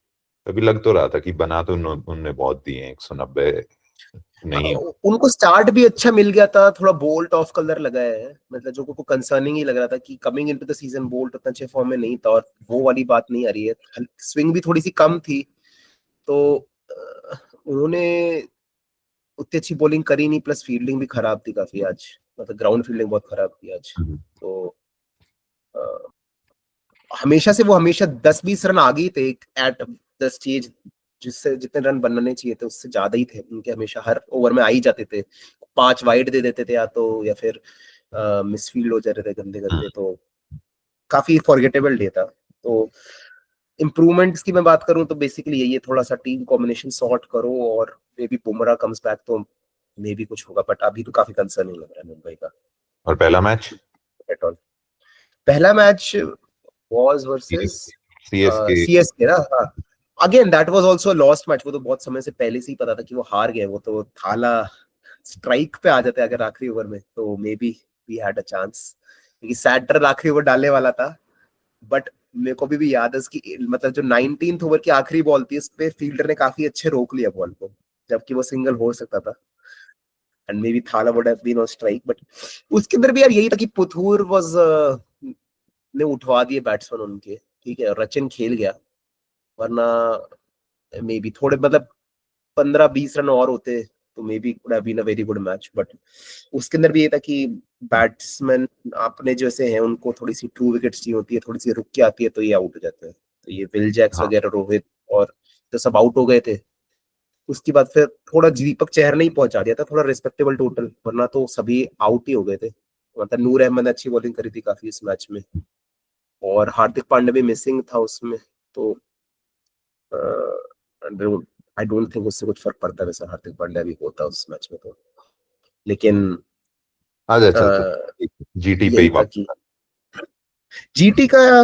तभी लग तो रहा था कि बना तो उनने बहुत दिए 190 नहीं। उनको स्टार्ट भी अच्छा मिल गया था, थोड़ा बोल्ट ऑफ कलर लगा है, मतलब जो को कंसर्निंग ही लग रहा था कि coming into the season bolt उतना अच्छे फॉर्म में नहीं था, और वो वाली बात नहीं आ रही है, स्विंग भी थोड़ी सी कम थी, तो उन्होंने उतनी अच्छी बॉलिंग करी नहीं, प्लस फील्डिंग भी खराब थी काफी आज, मतलब ग्राउंड फील्डिंग बहुत खराब थी आज। तो हमेशा से वो हमेशा 10-20 रन आगे ही थे एट द स्टेज, जिससे जितने रन बनने चाहिए थे उससे ज्यादा ही थे उनके, हमेशा हर ओवर में आ ही जाते थे, 5 वाइड दे देते थे या तो, या फिर मिसफील्ड हो जाते थे गंदे गंदे, तो काफी फॉरगेटेबल डे था। तो इम्प्रूवमेंट्स की मैं बात करूं तो बेसिकली यही है, थोड़ा सा टीम कॉम्बिनेशन सॉर्ट करो, और may be Bumrah comes back तो मे बी कुछ होगा, बट अभी तो काफी कंसर्निंग लग रहा है मुंबई का और पहला मैच एट ऑल। पहला match was versus CSK. CSK ना, हाँ। Again that was also lost match, वो तो बहुत समय से पहले से ही पता था कि वो हार गए, वो तो थाला स्ट्राइक पे आ जाते अगर आखिरी ओवर में, तो maybe we had a chance, क्योंकि सैटर आखिरी ओवर डालने वाला था, बट मेरे को भी याद है उसकी, मतलब जो 19th ओवर की आखिरी बॉल थी, उस पे फील्डर ने काफी अच्छे रोक लिया बॉल को, जबकि वो सिंगल हो सकता था, and maybe Thala would have been on strike, but उसके अंदर भी यार यही था कि पुथूर वाज ने उठवा दिए बैट्समैन उनके, ठीक है, रचिन खेल गया, वरना मे बी थोड़े, मतलब 15-20 रन और होते तो maybe could have been a very good match, but उसके अंदर भी ये था कि बैट्समैन अपने जैसे हैं, उनको थोड़ी सी ट्रू विकेट्स चाहिए होती है, थोड़ी सी रुक के आती है तो ये आउट हो जाते हैं, तो ये विल जैक्स हाँ वगैरह, रोहित और तो सब आउट हो गए थे। उसके बाद फिर थोड़ा दीपक चहर ने ही पहुंचा दिया था, थोड़ा रिस्पेक्टेबल टोटल, वरना तो सभी आउट ही हो गए थे, मतलब नूर अहमद ने अच्छी बॉलिंग करी थी काफी इस मैच में, और हार्दिक पांड्या भी मिसिंग था उसमें, तो आई डोंट थिंक उससे कुछ फर्क पड़ता, वैसे हार्दिक पांड्या भी होता उस मैच में तो, लेकिन अच्छा अच्छा, तो uh, जीटी पे यही ही था वापस। कि जीटी का,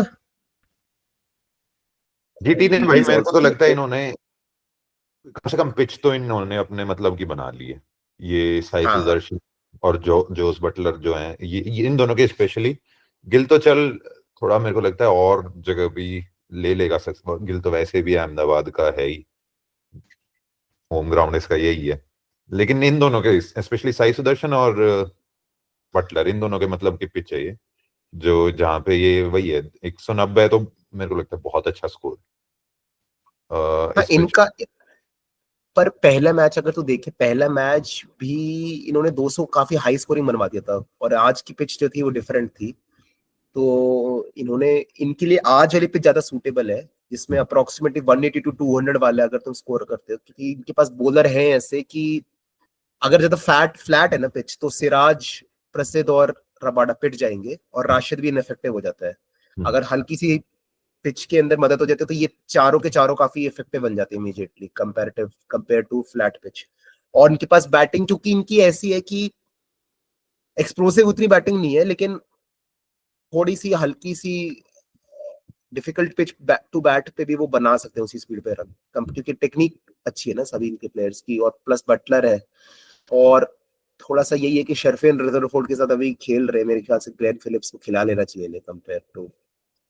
जीटी ने जीटी भाई इज मेरे को तो लगता है आल्सो, इन्होंने कम से कम पिच तो इन्होंने अपने मतलब की बना ली है। ये साई हाँ हाँ सुदर्शन और जोस बटलर जो हैं, ये इन दोनों के स्पेशली। गिल तो चल थोड़ा मेरे को लगता है और जगह भी ले लेगा सक्सेस, गिल तो वैसे भी अहमदाबाद का है ही, होम ग्राउंड इसका यही है। लेकिन इन दोनों के स्पेशली साई सुदर्शन और बटलर, इन दोनों के मतलब की पिच है ये, जो जहाँ पे ये वही है 190 है, तो मेरे को लगता है बहुत अच्छा स्कोर हाँ इस पिच। इनका, पर पहला मैच अगर तू देखे, पहला मैच भी इन्होंने 200 काफी हाई स्कोरिंग बनवा दिया था, और आज की पिच जो थी वो डिफरेंट थी, तो इन्होंने, इनके लिए आज वाली पिच ज्यादा सूटेबल है, जिसमें अप्रोक्सीमेटली 180 टू 200 वाले अगर तुम स्कोर करते हो, क्योंकि इनके पास बॉलर हैं ऐसे कि अगर ज्यादा फ्लैट है ना पिच, तो सिराज, प्रसिद्ध और रबाडा पिट जाएंगे, और राशिद भी इनफेक्टिव हो जाता है। अगर हल्की सी पिच के अंदर मदद हो जाती है तो ये चारों के चारों काफी इफेक्टिव बन जाते हैं immediately, compare to flat pitch. और इनके पास बैटिंग, क्योंकि इनकी ऐसी है कि एक्सप्लोसिव उतनी बैटिंग नहीं है, लेकिन थोड़ी सी हल्की सी डिफिकल्ट पिच टू बैट पे भी वो बना सकते हैं उसी स्पीड पे रन, क्योंकि टेक्निक अच्छी है ना सभी इनके प्लेयर्स की, और प्लस बटलर है, और थोड़ा सा यही है कि शर्फेन रदरफोर्ड के साथ अभी खेल रहे हैं, मेरे ख्याल से ग्लेन फिलिप्स को खिला लेना चाहिए कंपेयर टू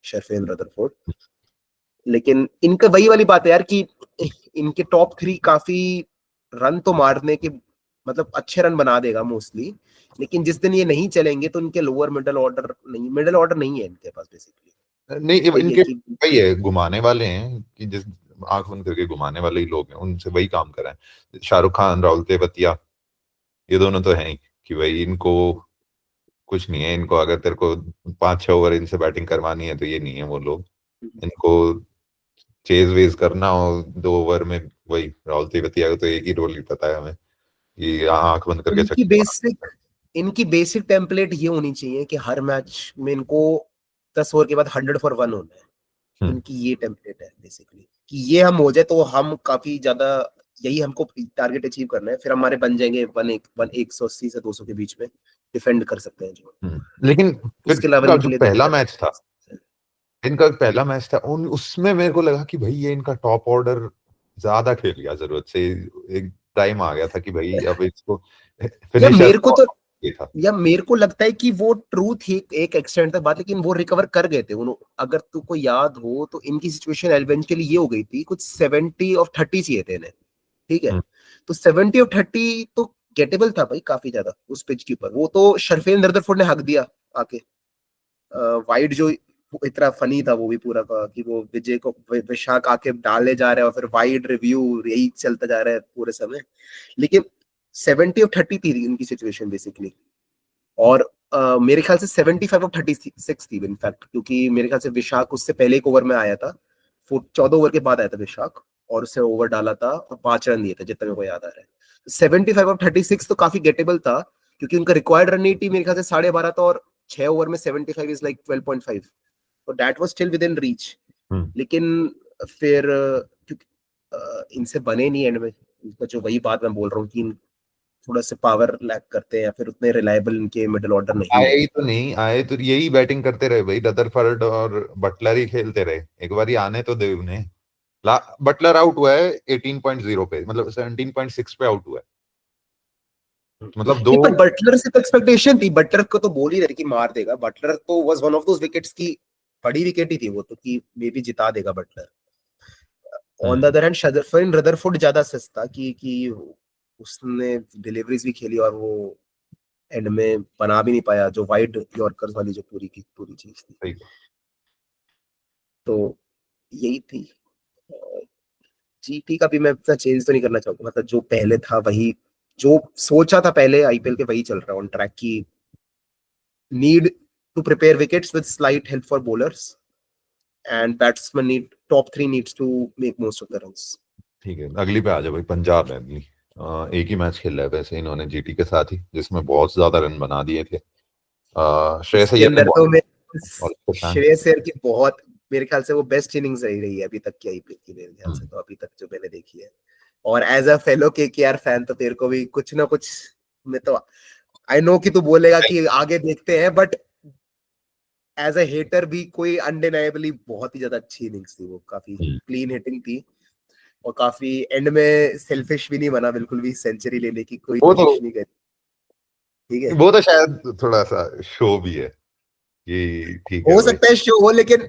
शर्फेन रदरफोर्ड। लेकिन इनका वही वाली बात है यार कि इनके टॉप 3 काफी रन तो मारने के, मतलब अच्छे रन बना देगा मोस्टली, लेकिन जिस दिन ये नहीं चलेंगे तो इनके लोअर मिडिल ऑर्डर नहीं है इनके पास बेसिकली, नहीं वही है इनके कि वही है, घुमाने वाले हैं कि जिस आंख बंद करके घुमाने वाले ही लोग हैं, उनसे वही काम कर रहे हैं। शाहरुख खान, राहुल तेवतिया, ये दोनों तो हैं ही कि भाई इनको कुछ नहीं है, इनको अगर तेरे को 5-6 ओवर इनसे बैटिंग करवानी है तो ये नहीं है वो लोग। इनको चेज वेज करना हो 2 ओवर में, वही राहुल तेवतिया का तो एक ही रोल ही पता है हमें, कि आंख बंद करके इनकी छक्के मार। बेसिक इनकी बेसिक टेम्पलेट ये होनी चाहिए कि हर मैच में इनको 10 ओवर के बाद 100 फॉर 1 होना है, हम्म। इनकी ये टेम्पलेट है बेसिकली, कि ये हम हो जाए तो हम काफी ज्यादा, यही हमको टारगेट अचीव करना है, फिर हमारे बन जाएंगे 180 से 200 के बीच में डिफेंड कर सकते हैं जो, लेकिन फिर उसके अलावा इनका इनके जो लिए तो पहला दिक्कत मैच था, उसमें मेरे को लगा कि भाई ये इनका टॉप ऑर्डर ज्यादा खेल गया जरूरत से। एक टाइम आ गया था कि भाई अब इसको यार फिनिशर मेरे को तो ये था। या मेरे को लगता है कि वो ट्रू थी एक एक्सटेंट तक बात, लेकिन वो रिकवर कर गए थे उन्होंने। अगर तुमको याद हो तो इनकी सिचुएशन इवेंचुअली ये हो गई थी, कुछ 70/30 चाहिए थे इन्हें, ठीक है। हम्म, तो 70/30 तो गेटेबल था भाई काफी ज्यादा उस पिच के ऊपर। वो तो शर्फेन रदरफोर्ड ने हक दिया आके, वाइड जो इतना फनी था वो भी पूरा का, कि वो विजय को विशाख आके डाले जा रहे हैं और फिर वाइड रिव्यू यही चलता जा रहा है पूरे समय। लेकिन 70/30 थी इनकी सिचुएशन बेसिकली। और मेरे ख्याल से 75/36 थी इनफैक्ट, क्योंकि मेरे ख्याल से विशाख उससे पहले एक ओवर में आया था, 14 ओवर के बाद आया था विशाख, और उससे ओवर डाला था और 5 रन दिए थे जितना मेरे को याद आ रहा है। 75/36 तो काफी गेटेबल था, क्योंकि उनका रिक्वायर्ड रन रेट मेरे ख्याल से 12.5 था, और 6 ओवर में 75 इज लाइक 12.5, तो that was still within reach. Hmm. लेकिन फिर क्योंकि इनसे बने नहीं एंड में, इनका जो वही बात मैं बोल रहा हूँ कि थोड़ा से पावर लैक करते हैं या फिर उतने रिलायबल इनके मिडिल ऑर्डर नहीं आए है। ही तो नहीं आए, तो यही बैटिंग करते रहे भाई, रदरफोर्ड और बटलर ही खेलते रहे, एक बार ही आने तो दे उन्हें। बटलर आउट हुआ है 18.0 पे, मतलब 17.6 पे आउट हुआ है, मतलब दो। नहीं, पर बटलर से तो एक्सपेक्टेशन थी, बटलर को तो बोल ही रहे कि मार देगा। बटलर तो was one of those wickets की बड़ी विकेट ही थी वो तो, कि मे बी जिता देगा Buttler. On the hmm, other hand Rutherford Rutherford ज्यादा सस्ता, कि उसने डिलीवरीज भी खेली और वो एंड में बना भी नहीं पाया जो वाइड यॉर्कर्स वाली जो पूरी की पूरी चीज थी। सही। तो यही थी। जीटी का भी मैं इतना चेंज तो नहीं करना चाहूंगा, मतलब जो पहले था वही, जो सोचा था पहले आईपीएल के वही चल रहा है ऑन ट्रैक की। Need to prepare wickets with slight help for bowlers, and batsman need top three needs to make most of the runs. ठीक है, अगली पे आ जाओ भाई, पंजाब है अगली। एक ही मैच खेला है वैसे इन्होंने जीटी के साथ ही, जिसमें बहुत ज्यादा रन बना दिए थे। श्रेयस उसके अय्यर ने अंदर तो बहुत, मैं और उसके फैन। श्रेयस अय्यर की बहुत, मेरे ख्याल से वो बेस्ट इनिंग्स रही है अभी तक की आईपीएल की, मेरे ख्याल से तो अभी तक जो मैंने देखी है। और as a fellow KKR fan तो तेरे को भी कुछ ना कुछ में तो, आई नो कि तू बोलेगा कि आगे देखते हैं, बट एज अ हेटर भी कोई अनडिनाइबली बहुत ही ज्यादा अच्छी इनिंग्स थी वो, काफी क्लीन हिटिंग थी। और काफी एंड में सेल्फिश भी नहीं बना बिल्कुल भी, सेंचुरी लेने की कोई वो तो कोशिश नहीं करी, ठीक है। वो तो शायद थोड़ा सा शो भी है कि ठीक है हो भाई। सकता है शो हो, लेकिन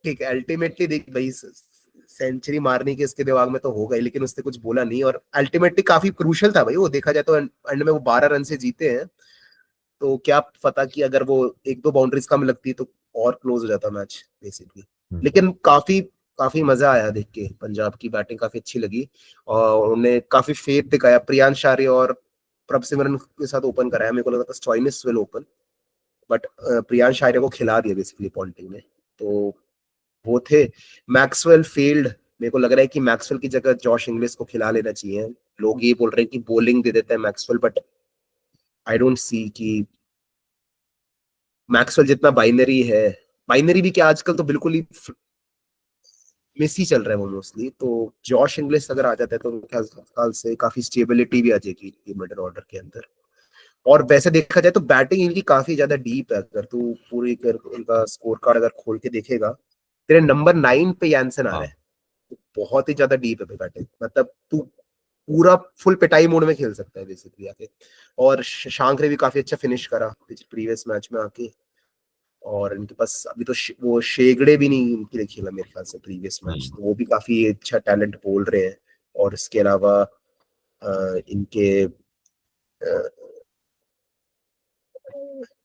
ठीक है अल्टीमेटली देख भाई, सेंचुरी मारने के इसके दिमाग में तो होगा ही, लेकिन उसने कुछ बोला नहीं। और अल्टीमेटली काफी क्रूशल था भाई वो, देखा जाए तो एंड में वो 12 रन से जीते हैं। तो क्या पता कि अगर वो एक दो बाउंड्रीज कम लगती तो और क्लोज हो जाता मैच बेसिकली। हम्म, लेकिन काफी काफी मजा आया देख के, पंजाब की बैटिंग काफी अच्छी लगी। और उन्हें काफी फेथ दिखाया, प्रियांश आर्य और प्रभ सिमरन के साथ ओपन कराया। मेरे को लगा था Stoinis will open, but Priyansh Arya को खिला दिया बेसिकली पॉन्टिंग में। तो वो थे। मैक्सवेल फील्ड, मेरे को लग रहा है कि मैक्सवेल की जगह जॉश इंग्लिश को खिला लेना चाहिए। लोग ये बोल रहे हैं कि बॉलिंग दे देते हैं Maxwell, but I don't see कि मैक्सवेल जितना बाइनरी है, बाइनरी भी क्या आजकल तो बिल्कुल ही मिस ही चल रहा है वो मोस्टली। तो जॉश इंग्लिश अगर आ जाता है तो मेरे ख्याल से काफी स्टेबिलिटी भी आ जाएगी मिडिल ऑर्डर के अंदर। और वैसे देखा जाए तो बैटिंग इनकी काफी ज्यादा डीप है, अगर तू पूरी कर इनका स्कोर कार्ड अगर खोल के देखेगा, तेरे नंबर 9 पे यानसन आ रहा हाँ। है। बहुत ही ज्यादा डीप है बैटिंग, मतलब तू पूरा फुल पिटाई मोड में खेल सकता है बेसिकली आके। और शशांक ने भी काफी अच्छा फिनिश करा प्रीवियस मैच में आके। और इनके पास अभी तो वो शेगड़े भी नहीं इनके लिए खेला मेरे ख्याल से प्रीवियस मैच, हम्म, तो वो भी काफी अच्छा टैलेंट बोल रहे हैं। और इसके अलावा इनके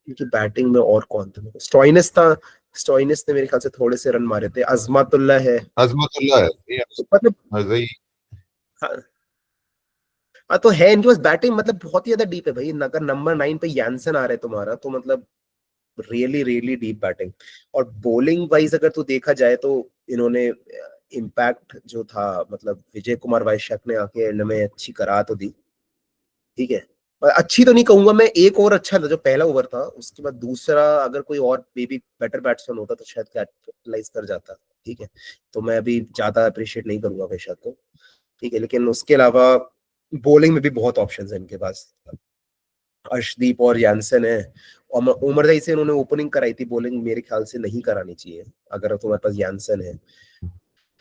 इनकी बैटिंग में और कौन था, स्टॉइनिस था। स्टॉइनिस ने मेरे ख्याल से थोड़े से रन मारे थे। अजमतुल्ला है। अजमतुल्ला है ये, मतलब अजई। हाँ, तो है इनके पास बैटिंग, मतलब बहुत ही ज्यादा डीप है भाई। अगर नंबर 9 पे यानसन आ रहा है तुम्हारा, तो मतलब रियली रियली डीप बैटिंग। और बॉलिंग वाइज अगर तू देखा जाए तो इन्होंने इम्पैक्ट जो था, मतलब विजय कुमार वैश्यक ने आके एंड में अच्छी करा तो दी, ठीक है। पर अच्छी तो नहीं कहूंगा मैं, एक ओवर अच्छा था जो पहला ओवर था, उसके बाद दूसरा अगर कोई और बेबी बेटर बैट्समैन होता तो शायद कैपिटलाइज कर जाता, ठीक है। तो मैं अभी ज्यादा अप्रिशिएट नहीं करूंगा वैश्यक को, ठीक है। लेकिन उसके अलावा बॉलिंग में भी बहुत ऑप्शंस है इनके पास, अर्शदीप और यानसन है। और उमरदई से उन्होंने ओपनिंग कराई थी, बॉलिंग मेरे ख्याल से नहीं करानी चाहिए अगर तुम्हारे पास यानसन है।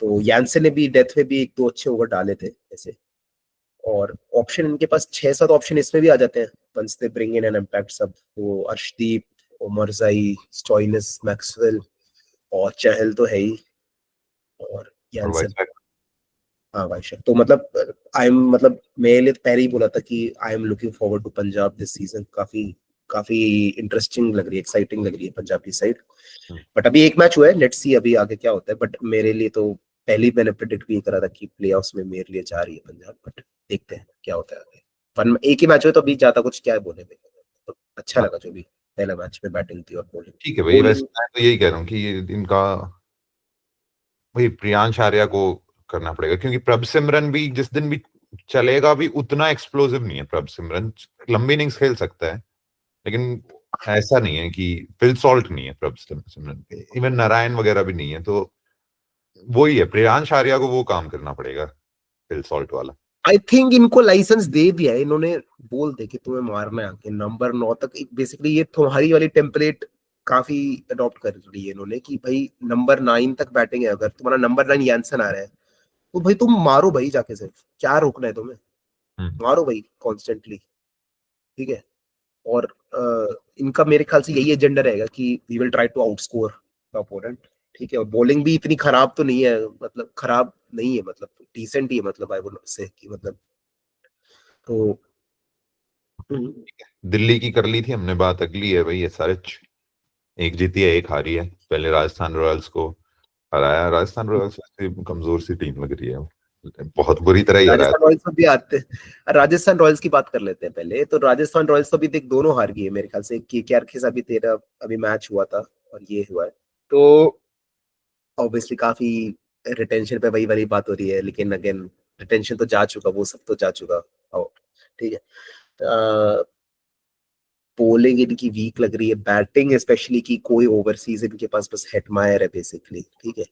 तो यानसन ने भी डेथ में भी एक दो अच्छे ओवर डाले थे ऐसे। और ऑप्शन इनके पास 6-7 ऑप्शन इसमें भी आ जाते हैं once they bring in an impact sub. वो अर्शदीप, ओमरजाई, स्टॉइनिस, मैक्सवेल और चहल तो है ही, और और यानसन। वाइस हाँ भाई शाह, तो मतलब आई एम, मतलब मैंने तो पहले ही बोला था कि I am looking forward to Punjab this season. काफी काफी इंटरेस्टिंग लग रही है, एक्साइटिंग लग रही है पंजाब की साइड। बट अभी एक मैच हुआ है, लेट्स सी अभी आगे क्या होता है। बट मेरे लिए तो पहले ही मैंने प्रेडिक्ट भी करा था कि प्लेऑफ्स में मेरे लिए जा रही है पंजाब, बट देखते हैं क्या होता है आगे। पर एक ही मैच हुआ तो अभी ज्यादा कुछ क्या है बोले में, तो अच्छा लगा जो भी पहला मैच में बैटिंग थी और बॉलिंग। ठीक है भाई, वैसे बॉलिंग मैं तो यही कह रहा हूँ कि ये इनका भाई प्रियांश आर्या को करना पड़ेगा, क्योंकि प्रभ सिमरन भी जिस दिन भी चलेगा भी उतना एक्सप्लोसिव नहीं है। प्रभ सिमरन लंबी इनिंग्स खेल सकता है, लेकिन ऐसा नहीं है कि फिल सॉल्ट नहीं है प्रभ सिमरन के, इवन नारायण वगैरह भी नहीं है। तो वही है, प्रियांश आर्या को वो काम करना पड़ेगा, फिल सॉल्ट वाला। आई थिंक इनको लाइसेंस दे दिया है इन्होंने, बोल दे कि तुम्हें मारना है आके नंबर 9 तक। बेसिकली ये तुम्हारी वाली टेम्पलेट काफी अडॉप्ट कर ली है इन्होंने कि भाई नंबर 9 तक बैटिंग है, अगर तुम्हारा नंबर 9 यानसन आ रहा है तो भाई तुम मारो भाई जाके, सिर्फ क्या रोकना है तुम्हें, मारो भाई कॉन्स्टेंटली। ठीक है। और इनका मेरे ख्याल से यही एजेंडा रहेगा कि we will try to outscore the opponent. ठीक है। और बॉलिंग भी इतनी खराब तो नहीं है, मतलब खराब नहीं है, मतलब डिसेंट ही है, मतलब आई वुड से कि मतलब तो दिल्ली की कर ली थी हमने बात, अगली है भाई एसआरएच। एक जीती है, एक हारी है। पहले राजस्थान रॉयल्स को हराया। राजस्थान रॉयल्स वैसे कमजोर सी टीम लग रही है, बहुत बुरी तरह ही हराया। राजस्थान रॉयल्स में भी आते हैं। राजस्थान रॉयल्स की बात कर लेते हैं पहले। तो राजस्थान रॉयल्स तो अभी देख दोनों हार गई है मेरे ख्याल से। केकेआर के साथ भी तेरा अभी मैच हुआ था और ये हुआ है, तो ऑब्वियसली काफी रिटेंशन पे वही वाली बात हो रही है। लेकिन अगेन रिटेंशन तो जा चुका, वो सब तो जा चुका। ठीक है। बॉलिंग इनकी वीक लग रही है, बैटिंग स्पेशली की कोई ओवरसीज इनके पास बस हेटमायर है बेसिकली। ठीक है।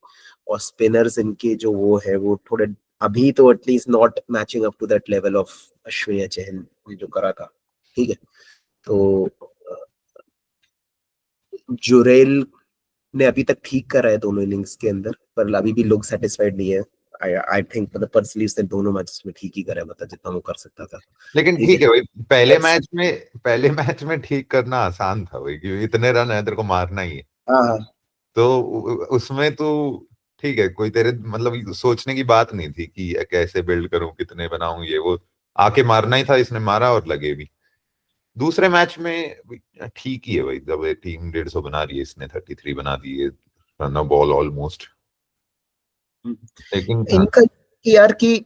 और स्पिनर्स इनके जो वो है वो थोड़े अभी तो at least not matching up to that level of Ashwin या चहल ने जो करा था। ठीक है। तो जुरेल ने अभी तक ठीक करा है दोनों इनिंग्स के अंदर, पर अभी भी लोग सेटिस्फाइड नहीं है। आई थिंक मतलब पर्सनली उसने दोनों मैचेस में ठीक ही करा है, मतलब जितना वो कर सकता था। लेकिन ठीक है। ठीक है भाई, पहले मैच में ठीक करना आसान था भाई, क्योंकि इतने रन है, तेरे को मारना ही है। हाँ हाँ तो उसमें तो ठीक है, कोई तेरे मतलब सोचने की बात नहीं थी कि कैसे बिल्ड करूं, कितने बनाऊं, ये वो आके मारना ही था। इसने मारा और लगे भी। दूसरे मैच में ठीक ही है भाई, जब एक टीम 150 बना रही है, इसने 33 बना दिए रन बॉल ऑलमोस्ट। लेकिन हाँ, इनका कि यार कि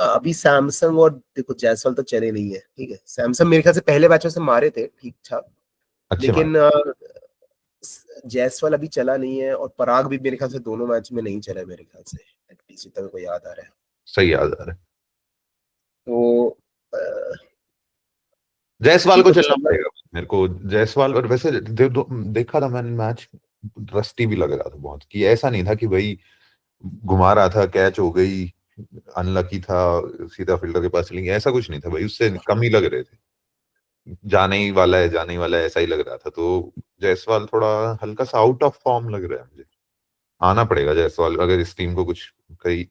अभी सैमसंग और देखो जायसवाल तो चले नहीं है। ठीक है। सैमसंग मेरे ख्याल से पहले मैचों से मारे थे ठीक ठाक, अच्छे मार लेकिन जायसवाल अभी चला नहीं है, और पराग भी मेरे ख्याल से दोनों मैच में नहीं चला है मेरे ख्याल से, एटलीस्ट जितना मेरे को याद आ रहा है। सही याद आ रहा है। तो जायसवाल ठीक को है चलना चलना। पड़ेगा मेरे को। जायसवाल, और वैसे देखा था मैंने मैच, रस्टी भी लग रहा था बहुत, कि ऐसा नहीं था कि भाई घुमा रहा था, कैच हो गई, अनलकी था, सीधा फील्डर के पास चली गई, ऐसा कुछ नहीं था भाई। उससे कम ही लग रहे थे, जाने ही वाला है, जाने ही वाला है, ऐसा ही लग रहा था। तो जायसवाल थोड़ा हल्का सा आउट ऑफ फॉर्म लग रहा है मुझे। आना पड़ेगा जायसवाल, अगर इस टीम को कुछ कहीं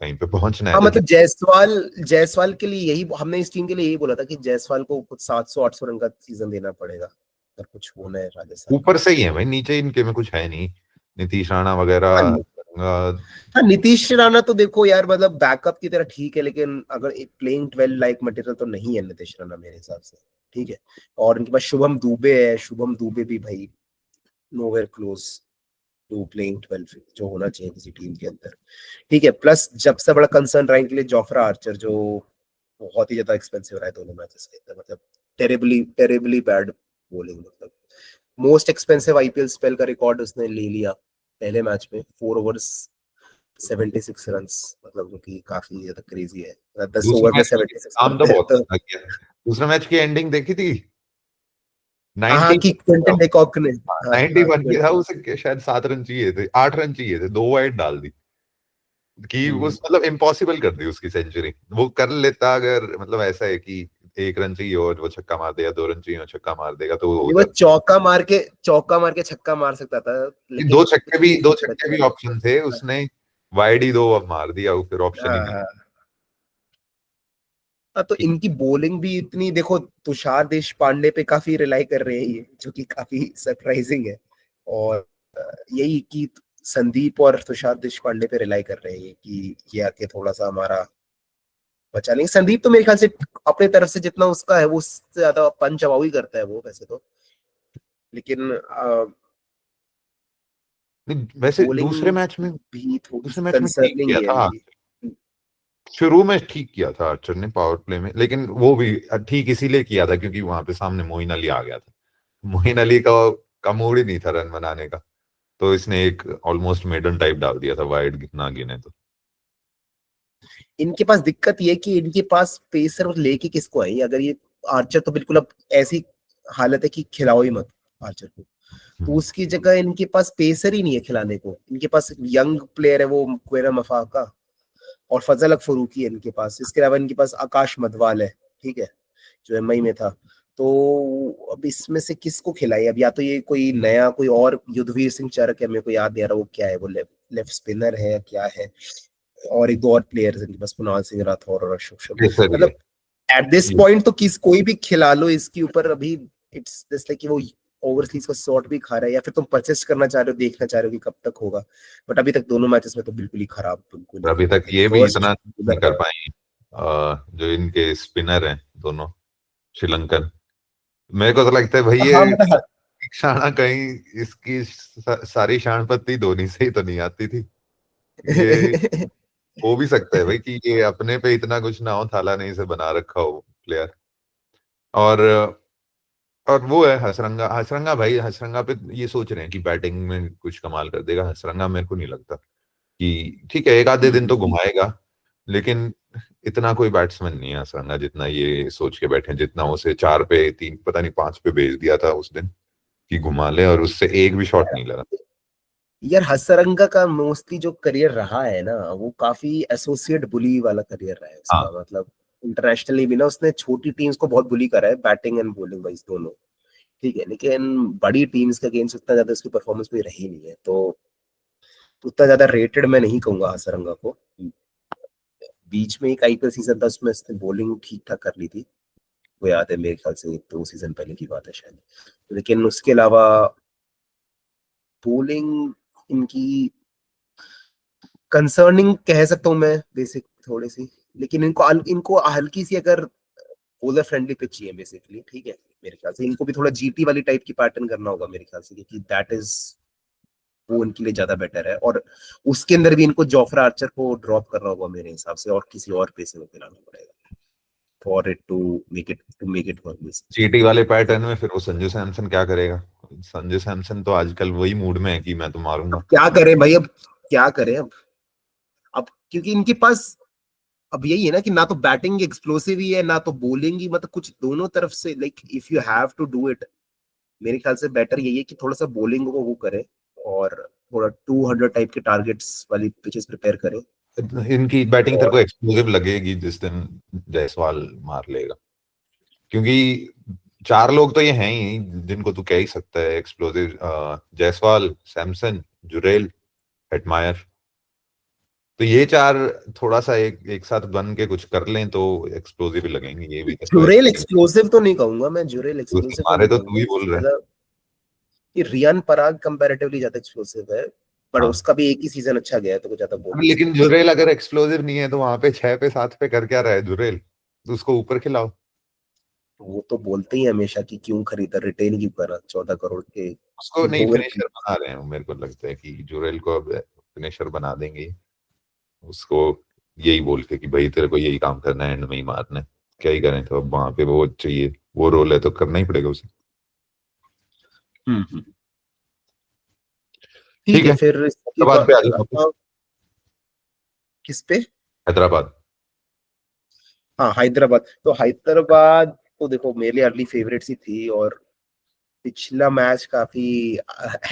कहीं पे पहुंचना है हाँ तो। मतलब जायसवाल जायसवाल के लिए यही हमने इस टीम के लिए यही बोला था कि जायसवाल को कुछ 700-800 रन का सीजन देना पड़ेगा अगर कुछ होना है राजस्थान ऊपर को। से ही है भाई, नीचे इनके में कुछ है नहीं। नीतीश राणा वगैरह, हाँ हाँ, नीतीश राणा तो देखो यार मतलब बैकअप की तरह ठीक है, लेकिन अगर एक प्लेइंग 12 लाइक मटेरियल तो नहीं है नीतीश राणा मेरे हिसाब से। ठीक है। और उनके पास शुभम दुबे है, शुभम दुबे भी भाई नोवेयर क्लोज टू प्लेइंग 12 जो होना चाहिए किसी टीम के अंदर। ठीक है। प्लस जब से बड़ा कंसर्न रहा इनके लिए जोफ्रा आर्चर, जो बहुत ही ज्यादा एक्सपेंसिव रहा है दोनों मैचेस के अंदर, मतलब टेरिबली टेरिबली बैड बॉलिंग। मतलब मोस्ट एक्सपेंसिव आईपीएल स्पेल का रिकॉर्ड उसने ले लिया पहले मैच में, 4 ओवर्स 76 रन्स, मतलब जो कि काफी ज्यादा क्रेजी है। 10 दूसरे ओवर में मैच में 76 काम तो बनते हैं बहुत तो। अच्छा किया। दूसरे मैच की एंडिंग देखी थी? हाँ 90 कि क्विंटन डिकॉक ने, हाँ नाइनटी हाँ बन गया था उसे, शायद 7 रन चाहिए थे, 8 रन चाहिए थे, 2 वाइड डाल दी कि उस मतलब इम्पॉसिबल कर दी उसकी सेंचुरी। वो कर लेता अगर, मतलब ऐसा है कि 1 रन चाहिए और वो छक्का मार देगा, 2 रन चाहिए और छक्का मार देगा, तो वो हो वो जाता। चौका मार के छक्का मार सकता था, दो लेकिन छक्के भी इतनी दो हिम्मत छक्के भी नहीं ऑप्शन थे, उसने वाइड ही 2 अब मार दिया, वो फिर है। ऑप्शन ही हाँ नहीं। हाँ तो इनकी बॉलिंग भी इतनी, देखो तुषार देशपांडे पे काफी रिलाई कर रहे हैं ये, जो कि काफी सरप्राइजिंग है। और यही कि संदीप और तुषार देशपांडे पे रिलाई कर रहे हैं कि ये आके थोड़ा सा हमारा बचा लेंगे। संदीप तो मेरे ख्याल से अपने तरफ से जितना उसका है वो उससे ज्यादा पंच जवाब ही करता है वो वैसे तो, लेकिन नहीं, वैसे बॉलिंग भी थोड़ी दूसरे सी मैच में ठीक कंसर्निंग किया ही है था। इनकी। शुरू में ठीक किया था आर्चर ने पावर प्ले में, लेकिन वो भी ठीक इसीलिए किया था क्योंकि वहां पे सामने मोइन अली आ गया था। मोइन अली का मूड ही नहीं था रन बनाने का, तो इसने एक ऑलमोस्ट मेडन टाइप डाल दिया था, वाइड ना गिने तो। इनके पास दिक्कत ये है कि इनके पास पेसर लेके किसको है, अगर ये आर्चर तो बिल्कुल अब ऐसी हालत है कि खिलाओ ही मत आर्चर को। तो उसकी जगह इनके पास पेसर ही नहीं है खिलाने को। इनके पास यंग प्लेयर है वो क्वेरा मफाका और फजल अक फरूकी है इनके पास। इसके अलावा इनके पास आकाश मधवाल है, ठीक है, जो एमआई में था। तो अब इसमें से किसको खिलाए? अब या तो ये कोई नया कोई और युद्धवीर सिंह चरक है, मेरे को याद नहीं आ रहा वो क्या है, वो लेफ्ट स्पिनर है क्या है, और एक दो और प्लेयर्स इनके पास, कुणाल सिंह राठौर और अशोक शर्मा। पेसर ही है मतलब एट दिस ये। पॉइंट तो किस कोई भी खिला लो इसके ऊपर अभी। इट्स जस्ट लाइक कि वो ओवरसीज का शॉट भी खा रहा है, या फिर तुम परचेस करना चाह रहे हो, देखना चाह रहे हो कि कब तक होगा। बट अभी तक दोनों मैचेस में तो बिल्कुल ही खराब, बिल्कुल और ही अभी तक ये भी वर्स्ट इतना नहीं गुजर कर रहा है। पाए जो इनके स्पिनर हैं दोनों श्रीलंकन। मेरे को तो लगता है भाई हाँ ये मतलब शाना कहीं इसकी सारी शान पत्ती धोनी से ही तो नहीं आती थी। ये हो भी सकता है भाई कि ये अपने पे इतना कुछ ना हो, थाला ने इसे बना रखा हो प्लेयर। और वो है हसरंगा। हसरंगा भाई, हसरंगा पे ये सोच रहे हैं कि बैटिंग में कुछ कमाल कर देगा। हसरंगा मेरे को नहीं लगता कि, ठीक है एक आधे दिन तो घुमाएगा, लेकिन इतना कोई बैट्समैन नहीं है हसरंगा जितना ये सोच के बैठे हैं। जितना उसे 4 पे 3 पता नहीं 5 पे भेज दिया था उस दिन कि घुमा ले, और उससे एक भी शॉट नहीं लगा। यार हसरंगा का मोस्टली जो करियर रहा है ना, वो काफी एसोसिएट बुली वाला करियर रहा है हाँ, उसका। मतलब इंटरनेशनली भी ना उसने छोटी टीम्स को बहुत बुली करा है, बैटिंग एंड बॉलिंग वाइज दोनों, ठीक है। लेकिन बड़ी टीम्स के अगेंस्ट उतना ज्यादा उसकी परफॉर्मेंस भी रही नहीं है, तो उतना ज्यादा रेटेड मैं नहीं कहूंगा हसरंगा को। बीच में एक आईपीएल सीजन था उसमें उसने बॉलिंग ठीक ठाक कर ली थी, वो याद है मेरे ख्याल से 2 सीजन पहले की बात है शायद। लेकिन उसके अलावा बॉलिंग इनकी कंसर्निंग कह सकता हूँ मैं बेसिक थोड़ी सी। लेकिन इनको हल्की सी अगर बॉलर फ्रेंडली पिच चाहिए बेसिकली, ठीक है। मेरे ख्याल से इनको भी थोड़ा जीटी वाली टाइप की पैटर्न करना होगा मेरे ख्याल से, क्योंकि दैट इज वो उनके लिए ज्यादा बेटर है। और उसके अंदर भी इनको जोफ्रा आर्चर को ड्रॉप करना होगा मेरे हिसाब से, और किसी और पेस में खिलाना पड़ेगा for it to make it work. चीटी वाले पैटर्न में फिर वो संजू सैमसन क्या करेगा? संजू सैमसन तो आजकल वही मूड में है कि मैं तो अब मारूंगा। क्या करें भाई, अब क्या करें अब क्योंकि इनके पास अब यही है ना कि ना तो बैटिंग एक्सप्लोसिव ही है ना तो बॉलिंग ही, मतलब कुछ दोनों तरफ से। Like if you have to do it, मेरे ख्याल से बेटर यही है कि थोड़ा सा बॉलिंग को वो करे और थोड़ा 200 टाइप के टारगेट्स वाली पिचेस प्रिपेयर करे। इनकी बैटिंग तेरे और को एक्सप्लोसिव लगेगी जिस दिन जायसवाल मार लेगा, क्योंकि 4 लोग तो ये हैं ही जिनको तू कह ही सकता है एक्सप्लोसिव। जायसवाल, सैमसन, जुरेल, हेटमायर। तो ये 4 थोड़ा सा एक साथ बन के कुछ कर लें तो एक्सप्लोसिव लगेंगे। ये भी तेरे को जुरेल एक्सप्लोसिव तो नहीं कहूंगा मैं, जुरेल एक्सप्लोसिव तो मारे नहीं तो तू कहूंगा। ही बोल रहा है। ज्यादा ये रियान पराग कंपैरेटिवली ज्यादा एक्सप्लोसिव है, पर हाँ, उसका भी एक ही सीजन अच्छा गया है तो कुछ ज्यादा बोल अब नहीं लेकिन सकते उसके जुरेल बारे अगर एक्सप्लोसिव नहीं है तो वहां पे 6 पे 7 पे कर क्या रहा है जुरेल? तो उसको ऊपर खिलाओ। में। वो तो बोलते ही हमेशा कि क्यों खरीदा, रिटेन क्यों करा 14 करोड़ के उसको नहीं ओवर। फिनिशर बना रहे हैं, मेरे को लगता है कि जुरेल को अब फिनिशर बना देंगे उसको, यही बोल के कि भाई तेरे को यही काम करना है, एंड में ही मारना है। क्या ही करें, तो अब वहां पे वो चाहिए, वो रोल है तो करना ही पड़ेगा उसे। हम्म। ठीक ठीक है है, फिर इसके हैदराबाद पे आ बाद जाओ वापस। किस पे? हैदराबाद। हाँ हैदराबाद, तो हैदराबाद तो देखो मेरे लिए अर्ली फेवरेट्स ही थी, और पिछला मैच काफी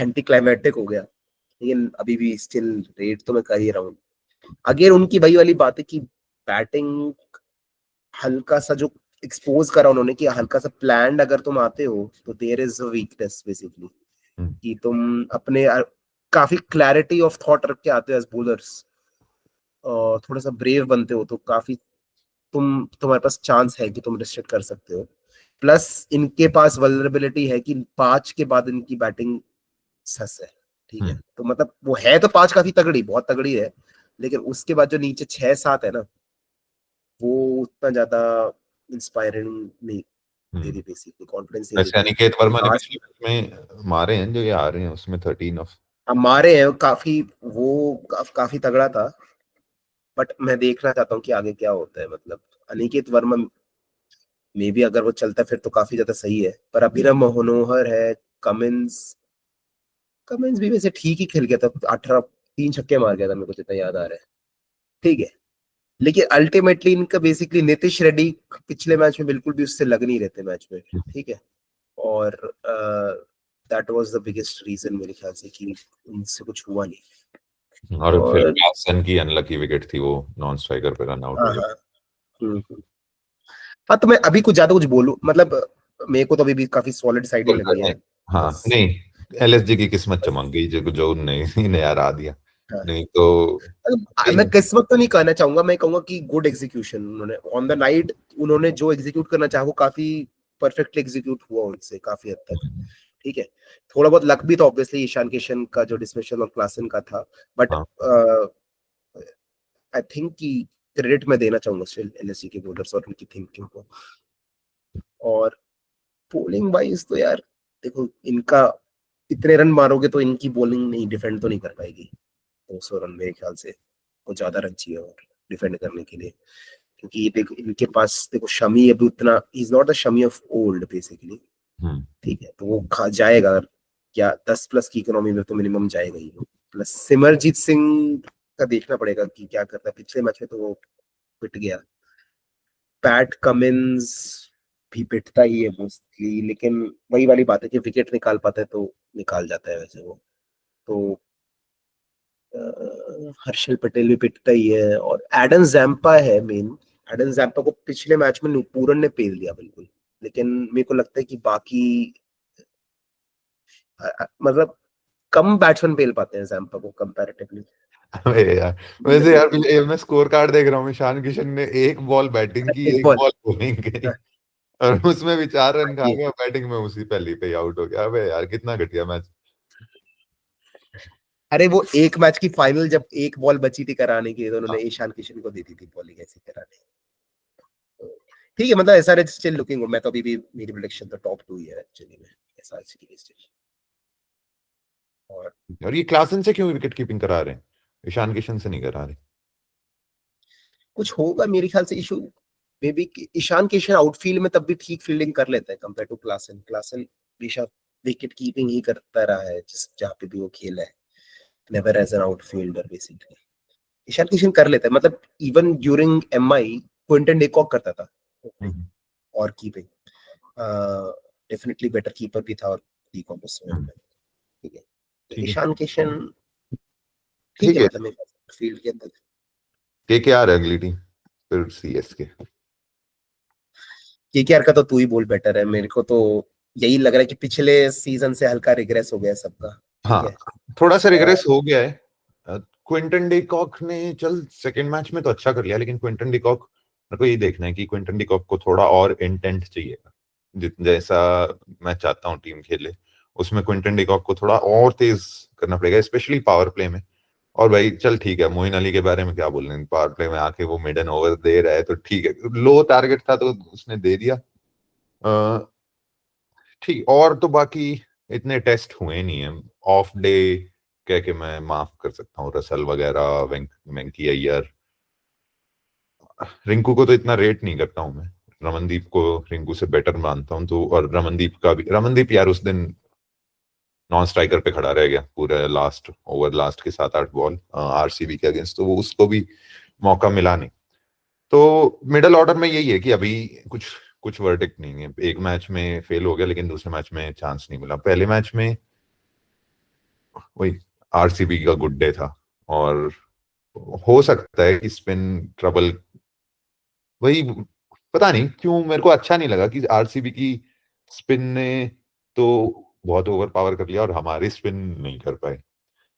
एंटी क्लाइमेटिक हो गया, लेकिन अभी भी स्टिल रेट तो मैं कर ही रहा हूँ। अगेन उनकी वही वाली बात है कि बैटिंग हल्का सा जो एक्सपोज करा उन्होंने कि हल्का सा प्लान्ड अगर तुम आते हो तो there is a weakness basically, hmm. कि तुम अपने काफी क्लैरिटी ऑफ थॉट रख के आते हो एज बॉलर्स, थोड़ा सा ब्रेव बनते हो तो काफी तुम्हारे पास चांस है कि तुम रिस्ट्रिक्ट कर सकते हो। प्लस इनके पास वल्नरेबिलिटी है कि 5 के बाद इनकी बैटिंग सस है, ठीक है। तो मतलब वो है तो 5 काफी तगड़ी, बहुत तगड़ी है, लेकिन उसके बाद जो नीचे 6-7 है ना, वो उतना ज्यादा इंस्पायरिंग नहीं दे रही, बेसिकली कॉन्फिडेंस नहीं वैसे देती। अनिकेत वर्मा ने लास्ट पिछले मैच में मारे हैं जो ये आ रहे हैं उसमें 13 ऑफ। हमारे हैं काफी, वो काफी तगड़ा था, बट मैं देखना चाहता हूँ कि आगे क्या होता है। मतलब अनिकेत वर्मा मे भी अगर वो चलता फिर तो काफी ज्यादा सही है, पर अभिनव मनोहर है, कमिंस कमिंस भी वैसे ठीक ही खेल गया था, 18 3 छक्के मार गया था, मेरे को जितना याद आ रहा है, ठीक है। लेकिन अल्टीमेटली इनका बेसिकली नीतीश रेड्डी पिछले मैच में बिल्कुल भी उससे लग नहीं रहे थे मैच में, ठीक है। और that was the biggest reason मेरे ख्याल से कि उनसे कुछ हुआ नहीं। और फिर और क्लासन की अनलकी विकेट थी, वो नॉन स्ट्राइकर पे रन आउट हाँ हो गया। हाँ। हम्म। हाँ, तो मैं अभी कुछ ज्यादा कुछ बोलूं, मतलब मेरे को तो अभी भी काफी सॉलिड साइड ही लग रही है। हाँ बस नहीं, एलएसजी की किस्मत चमक गई जो नहीं ने हरा दिया, हाँ। नहीं तो मैं किस्मत तो नहीं कहना चाहूंगा, मैं कहूंगा कि गुड एग्जीक्यूशन उन्होंने ऑन द नाइट, उन्होंने जो एग्जीक्यूट करना चाहा वो काफी परफेक्टली एग्जीक्यूट हुआ उनसे काफी हद तक, ठीक है। थोड़ा बहुत लक भी था ऑब्वियसली, ईशान किशन का जो डिसमिसल और क्लासन का था, बट हाँ आई थिंक कि क्रेडिट मैं देना चाहूंगा स्टिल एलएसजी के बॉलर्स और उनकी थिंकिंग को। और बॉलिंग वाइज तो यार देखो, इनका इतने रन मारोगे तो इनकी बॉलिंग नहीं डिफेंड तो नहीं कर पाएगी, 200 रन मेरे ख्याल से वो ज्यादा रन चाहिए और डिफेंड करने के लिए। क्योंकि ये देखो इनके पास, देखो शमी अभी उतना, he is not the Shami of old basically, ठीक है। तो वो खा जाएगा क्या, 10+ की इकोनॉमी में तो मिनिमम जाएगा ही वो। प्लस सिमरजीत सिंह का देखना पड़ेगा कि क्या करता है, पिछले मैच में तो वो पिट गया। पैट कमिंस भी पिटता ही है मोस्टली, लेकिन वही वाली बात है कि विकेट निकाल पाता है तो निकाल जाता है वैसे वो। तो हर्षल पटेल भी पिटता ही है, और एडन जैम्पा है मेन। एडन जैम्पा को पिछले मैच में नुपूरन ने पेल दिया बिल्कुल, लेकिन मेरे को लगता है कि बाकी मतलब कम बैट्समैन पेल पाते हैं जैम्पा को कंपैरेटिवली। अबे यार, वैसे यार मैं स्कोर कार्ड देख रहा हूँ, ईशान किशन ने एक बॉल बैटिंग की, एक एक बॉल, बॉल बॉलिंग की, और उसमें भी 4 रन खा ये गया, बैटिंग में उसी पहली पे आउट हो गया। अबे यार कितना घटिया मैच। अरे वो एक मैच की फाइनल जब एक बॉल बची थी कराने की, तो उन्होंने ईशान किशन को दे दी थी बॉलिंग ऐसे कराने। तो ठीक है, मतलब एसआरएच स्टिल लुकिंग, मैं तो अभी भी, मेरी प्रेडिक्शन तो टॉप 2 ही है एक्चुअली में एसआरएच की लिस्ट। और और ये क्लासन से क्यों विकेट कीपिंग करा रहे हैं, ईशान किशन से नहीं करा रहे? कुछ होगा मेरे ख्याल से issue, maybe Ishan Kishan outfield में तब भी ठीक फील्डिंग कर लेता है कंपेयर टू क्लासन। क्लासन हमेशा विकेट कीपिंग ही करता रहा है जिस जहाँ पे भी वो खेला है, never as an outfielder basically. Ishan Kishan कर लेता है, मतलब even during MI Quinton de Kock करता था ओपनिंग हम्म, और कीपिंग, डेफिनेटली बेटर कीपर भी था और डिकॉक उस समय हम्म, पे, ठीक है। तो ठीक है, ईशान किशन ठीक ठीक है, है। मतलब मेरे फील्ड के अंदर। केकेआर है अगली टीम, फिर सीएसके। केकेआर का तो तू ही बोल बेटर है, मेरे को तो यही लग रहा है कि पिछले सीजन से हल्का रिग्रेस हो गया सबका, ठीक हाँ, है। थोड़ा सा और रिग्रेस हो गया है। क्विंटन डिकॉक ने चल सेकंड मैच में तो अच्छा कर लिया, लेकिन क्विंटन डिकॉक, मेरे को ये देखना है कि क्विंटन डिकॉक को थोड़ा और इंटेंट चाहिए, जैसा मैं चाहता हूँ टीम खेले, उसमें क्विंटन डिकॉक को थोड़ा और तेज करना पड़ेगा, स्पेशली पावर प्ले में। और भाई चल ठीक है, मोइन अली के बारे में क्या बोलने, पावर प्ले में आके वो मिडन ओवर दे रहा है तो ठीक है, लो टारगेट था तो उसने दे दिया। अ, ठीक, और तो बाकी इतने टेस्ट हुए नहीं है, ऑफ डे कह के मैं माफ कर सकता हूँ, रसल वगैरह, वेंकी अय्यर, रिंकू को तो इतना रेट नहीं करता हूँ मैं, रमनदीप को रिंकू से बेटर मानता हूँ, तो और रमनदीप का भी, रमनदीप यार उस दिन नॉन स्ट्राइकर पे खड़ा रह गया पूरे लास्ट ओवर, लास्ट के 7-8 बॉल आरसीबी के अगेंस्ट, तो वो उसको भी मौका मिला नहीं। तो मिडल ऑर्डर में यही है कि अभी कुछ कुछ वर्डिक्ट नहीं है, एक मैच में फेल हो गया, लेकिन दूसरे मैच में चांस नहीं मिला, पहले मैच में वही आरसीबी का गुड डे था, और हो सकता है कि स्पिन ट्रबल, वही पता नहीं क्यों मेरे को अच्छा नहीं लगा कि आरसीबी की स्पिन ने तो बहुत ओवर पावर कर लिया और हमारी स्पिन नहीं कर पाए,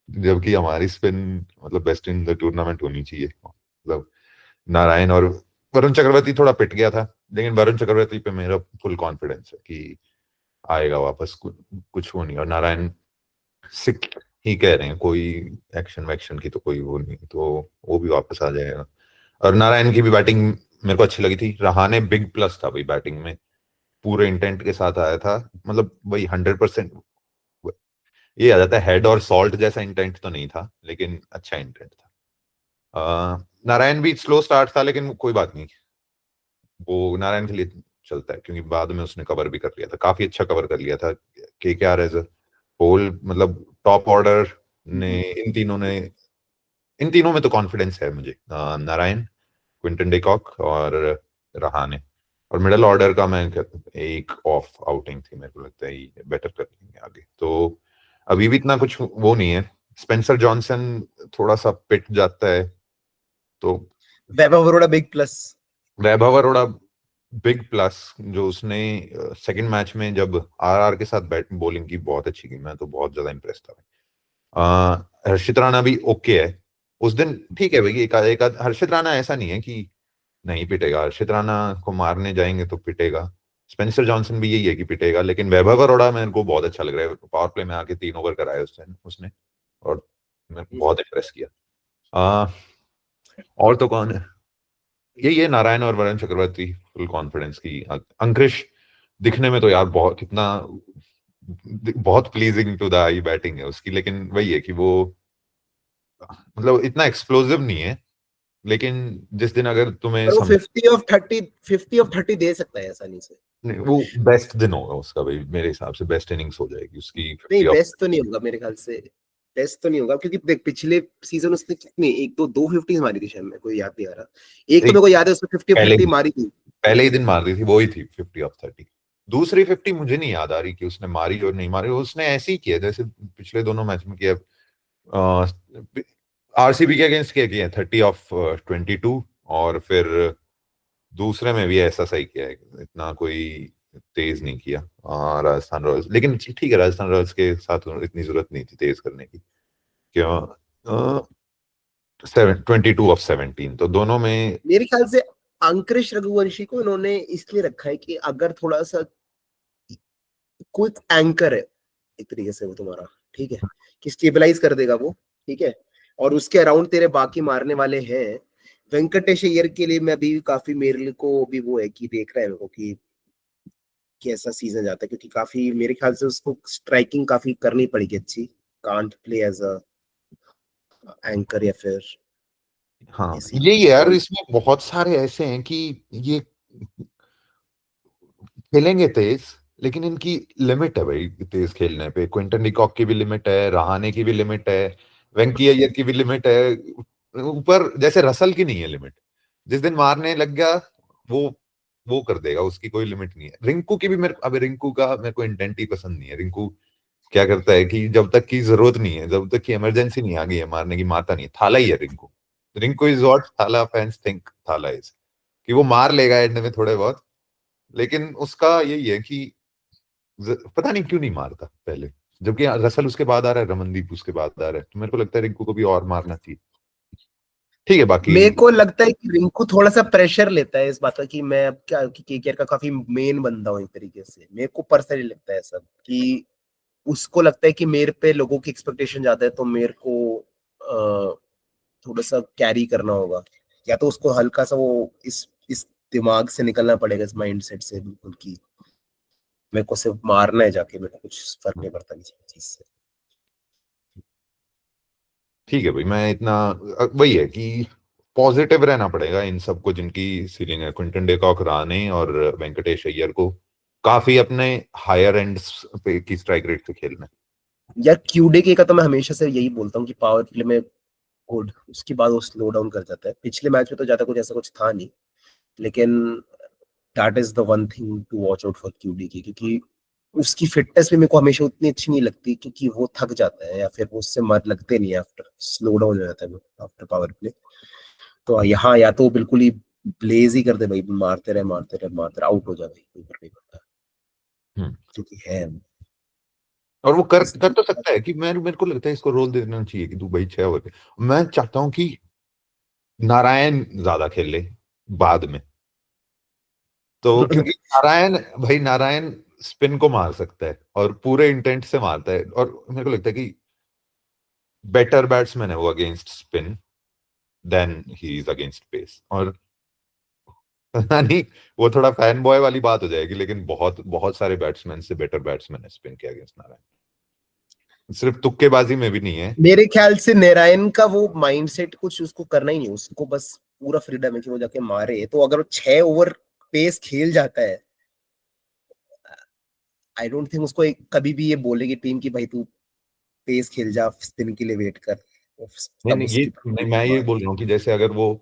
जबकि हमारी स्पिन मतलब बेस्ट इन द टूर्नामेंट होनी चाहिए, मतलब नारायण और वरुण चक्रवर्ती थोड़ा पिट गया था, लेकिन वरुण चक्रवर्ती पे मेरा फुल कॉन्फिडेंस है कि आएगा वापस, कुछ वो नहीं। और नारायण सिक ही कह रहे हैं, कोई एक्शन वैक्शन की तो कोई वो नहीं, तो वो भी वापस आ जाएगा। और नारायण की भी बैटिंग मेरे को अच्छी लगी थी। रहाणे बिग प्लस था भाई बैटिंग में, पूरे इंटेंट के साथ आया था, मतलब वही 100%। ये आ जाता है हेड और सॉल्ट जैसा इंटेंट तो नहीं था, लेकिन अच्छा इंटेंट था। नारायण भी स्लो स्टार्ट था, लेकिन कोई बात नहीं, वो नारायण के लिए चलता है, क्योंकि बाद में उसने कवर भी कर लिया था, काफी अच्छा कवर कर लिया था। केकेआर एज अ होल, मतलब टॉप ऑर्डर ने, इन तीनों में तो कॉन्फिडेंस है मुझे। नारायण, क्विंटन डिकॉक और रहाणे। और मिडिल ऑर्डर का मैं एक ऑफ आउटिंग थी, मेरे को लगता है ये बेटर कर लेंगे आगे, तो अभी भी इतना कुछ वो नहीं है। स्पेंसर जॉनसन थोड़ा सा पिट जाता है, तो वैभव अरोड़ा बिग प्लस। वैभव अरोड़ा बिग प्लस, जो उसने सेकंड मैच में जब आरआर के साथ बैट बॉलिंग की, बहुत अच्छी की, मैं तो बहुत ज्यादा इंप्रेस था। हर्षित राणा भी ओके है उस दिन, ठीक है भाई, एक हर्षित राणा ऐसा नहीं है कि नहीं पिटेगा, हर्षित राणा को मारने जाएंगे तो पिटेगा। स्पेंसर जॉनसन भी यही है कि पिटेगा, लेकिन वैभव अरोड़ा मेरे को बहुत अच्छा लग रहा है, पावर प्ले में आके 3 ओवर कराए उसने, और मेरे को बहुत इंप्रेस किया। आ, और तो कौन है, यही है नारायण और वरुण चक्रवर्ती, फुल कॉन्फिडेंस की। अंकुश दिखने में तो यार बहुत, कितना बहुत pleasing to the eye batting है उसकी, लेकिन वही है कि वो मतलब इतना एक्सप्लोसिव नहीं है, लेकिन जिस दिन अगर तुम्हें पर वो 50 ऑफ 30 दे सकता है आसानी से। नहीं, वो बेस्ट दिन होगा उसका भाई, मेरे हिसाब से बेस्ट इनिंग्स हो जाएगी उसकी नहीं 50 ऑफ। बेस्ट तो नहीं होगा मेरे ख्याल से, बेस्ट तो नहीं होगा, क्योंकि देख पिछले सीजन उसने कितनी, एक तो 250 मारी थी शायद, मेरे को याद नहीं आ रहा। एक तो मेरे एक को याद है उसने 50 ऑफ 30 पहले मारी थी। पहले ही दिन मार दी थी, वो ही थी 50 ऑफ 30। दूसरी 50 मुझे नहीं याद आ रही कि उसने मारी और नहीं मारी, उसने ऐसे ही किया जैसे पिछले दोनों मैच में किया। आरसीबी के अगेंस्ट किया 30 ऑफ 22, और फिर दूसरे में भी ऐसा सही किया है, इतना कोई तेज नहीं किया राजस्थान रॉयल्स, लेकिन ठीक है, राजस्थान रॉयल्स के साथ इतनी जरूरत नहीं थी तेज करने की। क्यों 22 ऑफ 17, तो दोनों में। मेरे ख्याल से अंकुश रघुवंशी को इन्होंने इसलिए रखा है कि अगर थोड़ा सा क्विक एंकर है एक तरीके से वो तुम्हारा, ठीक है, कि स्टेबलाइज कर देगा वो, ठीक है, और उसके अराउंड तेरे बाकी मारने वाले हैं। वेंकटेश अय्यर के लिए मैं अभी काफी, मेरे को भी वो है कि देख रहा है मेरे को कि कैसा सीजन जाता है, क्योंकि काफी मेरे ख्याल से उसको स्ट्राइकिंग काफी करनी पड़ेगी अच्छी, can't play as a anchor या फिर हाँ ऐसी यही है यार, बॉल। इसमें बहुत सारे ऐसे हैं कि ये खेलेंगे तेज, लेकिन इनकी लिमिट है भाई तेज खेलने पे। क्विंटन डिकॉक की भी लिमिट है, रहाणे की भी लिमिट है, वेंकी अय्यर की भी लिमिट है, ऊपर जैसे रसल की नहीं है लिमिट। जिस दिन मारने लग गया, वो वो कर देगा, उसकी कोई लिमिट नहीं है। रिंकू की भी मेरे, अब रिंकू का मेरे को इंटेंट ही पसंद नहीं है। रिंकू क्या करता है कि जब तक की जरूरत नहीं है, जब तक की इमरजेंसी नहीं आ गई है मारने की, मारता नहीं है। थाला ही है रिंकू। रिंकू इज व्हाट थाला फैंस थिंक थाला इज, कि वो मार लेगा एंड में थोड़े बहुत, लेकिन उसका यही है कि पता नहीं क्यों नहीं मारता पहले, जबकि रसल उसके बाद आ रहा है, रमनदीप उसके बाद आ रहा है, तो मेरे को लगता है रिंकू को भी और मारना चाहिए। ठीक है बाकी। मेरे को लगता है कि रिंकू थोड़ा सा प्रेशर लेता है इस बात का कि मैं अब क्या, कि केकेआर का काफी मेन बंदा हूँ एक तरीके से। मेरे को पर्सनली लगता है सब कि उसको लगता है कि मेरे पे लोगों की एक्सपेक्टेशन ज्यादा है, तो मेरे को थोड़ा सा कैरी करना होगा, या तो उसको हल्का सा वो इस दिमाग से निकलना पड़ेगा, इस माइंडसेट से बिल्कुल, कि मेरे को सिर्फ मारना है जाके, मेरे को कुछ फर्क नहीं पड़ता किसी चीज से। ठीक है भाई, मैं इतना वही है कि पॉजिटिव रहना पड़ेगा इन सबको, जिनकी सीलिंग है। क्विंटन डेकॉक, राणे और वेंकटेश अय्यर को काफी अपने हायर एंड पे की स्ट्राइक रेट से खेलना है। यार क्यूडे का तो मैं हमेशा से यही बोलता हूँ कि पावर प्ले में गुड, उसके बाद वो स्लो डाउन कर जाता है। पिछले मैच में तो ज्यादा कुछ ऐसा कुछ था नहीं, लेकिन that is the one thing to watch out for QD की, क्योंकि उसकी फिटनेस भी मेरे को हमेशा उतनी अच्छी नहीं लगती, क्योंकि वो थक जाता है या फिर वो उससे मर लगते नहीं, आफ्टर स्लो डाउन हो जाता है आफ्टर पावर प्ले। तो यहाँ या तो बिल्कुल ही ब्लेज ही कर दे भाई, मारते रहे मारते रहे मारते रहे, आउट हो जाए भाई, कोई फर्क नहीं पड़ता, हम्म। क्योंकि है और वो कर इस- कर तो सकता है, कि मैं मेरे को लगता है इसको रोल दे देना चाहिए कि तू भाई 6 ओवर। मैं चाहता हूँ कि नारायण ज्यादा खेल ले, बाद में। तो क्योंकि नारायण स्पिन को मार सकता है और पूरे इंटेंट से मारता है, और मेरे को लगता है कि बेटर बैट्समैन है वो against spin than he is against pace. और पता नहीं, वो थोड़ा फैन बॉय वाली बात हो जाएगी, लेकिन बहुत बहुत सारे बैट्समैन से बेटर बैट्समैन है स्पिन के अगेंस्ट नारायण, सिर्फ तुक्केबाजी में भी नहीं है। मेरे ख्याल से नारायण का वो माइंडसेट कुछ उसको करना ही नहीं, उसको बस पूरा फ्रीडम है कि वो जाके मारे। तो अगर वो 6 ओवर पेस खेल जाता है, आई डोंट थिंक उसको कभी भी ये बोलेगी टीम की भाई तू पेस खेल जा, स्पिन के लिए वेट कर। नहीं तब नहीं, उसकी मैं ये बोल रहा हूँ कि जैसे अगर वो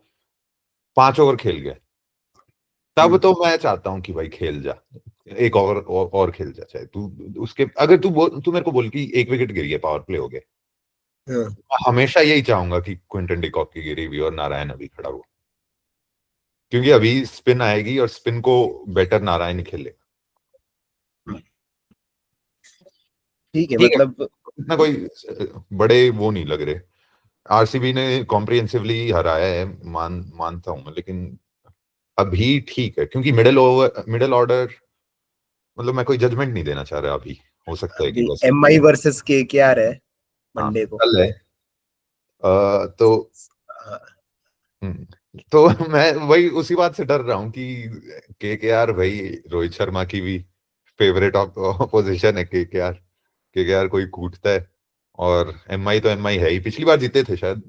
5 ओवर खेल गए, तब हम्म, तो मैं चाहता हूँ कि भाई खेल जा, एक और खेल जा, चाहे तू उसके, अगर तू मेरे को बोल कि एक विकेट गिरी है, पावर प्ले हो गया, हाँ, मैं हमेशा यही चाहूंगा कि क्विंटन डिकॉक की गिरी हुई और नारायण अभी खड़ा हुआ, क्योंकि अभी स्पिन आएगी और स्पिन को बेटर नारायण ही खेलेगा। ठीक है ठीक है, मतलब। इतना कोई बड़े वो नहीं लग रहे। आरसीबी ने कॉम्प्रिहेंसिवली हराया है, मानता हूं मैं, लेकिन अभी ठीक है, क्योंकि मिडिल ऑर्डर, मतलब मैं कोई जजमेंट नहीं देना चाह रहा अभी, हो सकता है कि अभी बस। एमआई वर्सेस केकेआर है हाँ, मंडे को। कल है। तो हाँ, तो मैं वही उसी बात से डर रहा हूँ कि केकेआर भाई, रोहित शर्मा की भी फेवरेट ऑपोजिशन है केकेआर कोई कूटता है, और एमआई तो एमआई है ही, पिछली बार जीते थे शायद,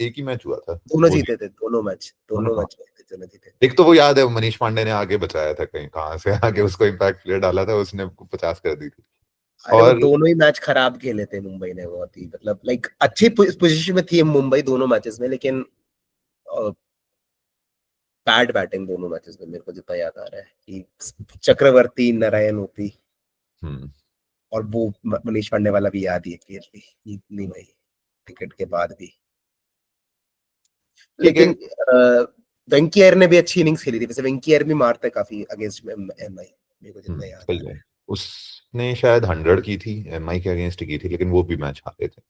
एक ही मैच हुआ था दोनों वो, जीते थे, दोनों मैच, दोनों दोनों। मैच जीते, दोनों जीते। एक तो वो याद है, मनीष पांडे ने आगे बचाया था, कहीं कहाँ से आगे उसको इम्पैक्ट प्लेयर डाला था, उसने 50 कर दी थी। अरे वो और दोनों ही मैच खराब खेले थे मुंबई ने, बहुत ही मतलब लाइक अच्छी पोजीशन में थी मुंबई दोनों मैचेस में, लेकिन बैड बैटिंग दोनों मैचेस में, मेरे को जितना याद आ रहा है कि चक्रवर्ती, नारायण, ओपी, हम्म, और वो मनीष पांडे वाला भी याद ही है क्लियरली, इतनी भाई टिकट के बाद भी। ठीक है। लेकिन वेंकी अय्यर ने भी अच्छी इनिंग्स खेली थी, वैसे वेंकी अय्यर भी मारता है काफी अगेंस्ट एमआई, मेरे को जितना याद आ सही रहा है। है। उसने शायद 100 की थी, एमआई के अगेंस्ट की थी, लेकिन वो भी मैच हारे थे।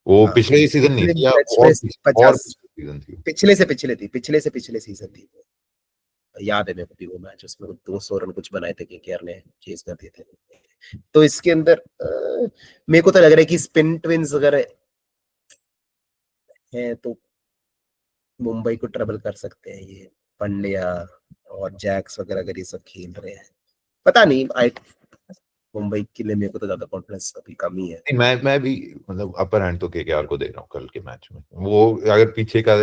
वो हाँ, पिछले ही सीजन नहीं पिछले थी, या मैच में और 50, पिछले सीजन थी। पिछले से पिछले थी, पिछले सीजन थी। याद है मेरे को भी वो मैच, उसमें 200 रन कुछ बनाए थे केकेआर ने, चेज कर दिए थे। तो इसके अंदर मेरे को तो लग रहा है कि स्पिन ट्विंस अगर है तो मुंबई को ट्रबल कर सकते हैं ये, पंड्या और जैक्स वगैरह अगर ये सब खेल रहे हैं। पता नहीं, आई मुंबई के लिए मेरे को तो ज्यादा कॉन्फिडेंस अभी कम ही है। नहीं, मैं भी, मतलब अपर हैंड तो केकेआर को दे रहा हूँ कल के मैच में। वो अगर पीछे का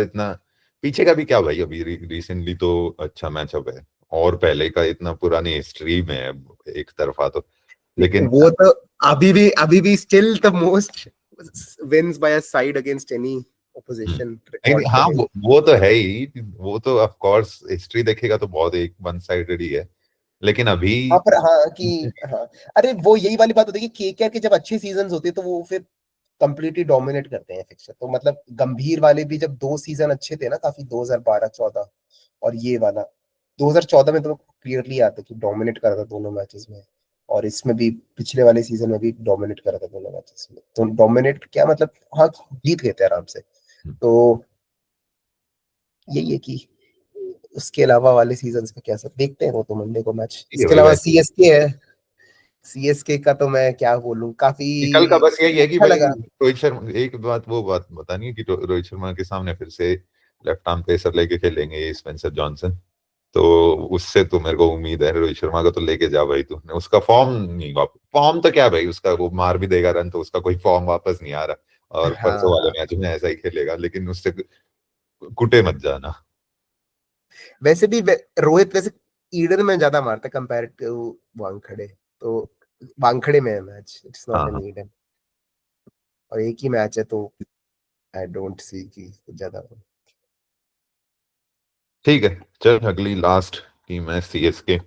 भी क्या भाई, अभी रिसेंटली तो अच्छा मैचअप है, और पहले का इतना पुरानी हिस्ट्री में है एक तरफा तो, लेकिन वो तो अभी भी still the most wins by a side against any opposition नहीं रिकॉर्ड नहीं, हाँ, तो है ही। वो तो है ही, वो तो ऑफ कोर्स हिस्ट्री देखेगा तो बहुत एक वन साइडेड ही है, लेकिन अभी हाँ पर हाँ कि हाँ, अरे वो यही वाली बात होती है कि केकेआर के जब अच्छे सीजन होते हैं तो वो फिर कंप्लीटली डोमिनेट करते हैं फिक्सर। तो मतलब गंभीर वाले भी जब 2 सीजन अच्छे थे ना काफी, 2012-14, और ये वाला 2014 में तो क्लियरली आता है कि डोमिनेट कर रहा था दोनों मैचेस में। और इसमें भी पिछले वाले सीजन में भी डोमिनेट कर रहा था दोनों मैचेस में। तो डोमिनेट क्या मतलब, हाँ जीत गए थे आराम से। तो यही है कि उसके अलावा वाले सीजन्स में क्या सब देखते हैं, वो तो मंडे को मैच। ठीक है इसके भाई, अलावा वैसे सीएसके है, सीएसके का तो मैं क्या बोलूं, काफी कल का बस यही है कि अच्छा भाई लगा। रोहित शर्मा, एक बात बतानी है कि रोहित शर्मा के सामने फिर से लेफ्ट आर्म पेसर लेके खेलेंगे स्पेंसर जॉनसन, तो उससे तो मेरे को उम्मीद है, रोहित शर्मा को तो लेके जा भाई तूने, उसका फॉर्म नहीं, फॉर्म तो क्या भाई, उसका वो मार भी देगा रन, तो उसका कोई फॉर्म वापस नहीं आ रहा, और परसों वाले हाँ, मैच में ऐसा ही खेलेगा, लेकिन उससे कुटे मत जाना। वैसे भी रोहित वैसे ईडन में ज्यादा मारता कंपेयर टू वानखेड़े। तो वानखेड़े में है मैच, इट्स हाँ नॉट इन हाँ, ईडन, और एक ही मैच है तो आई डोंट सी कि ज्यादा। ठीक है। चल, अगली लास्ट टीम है सीएसके।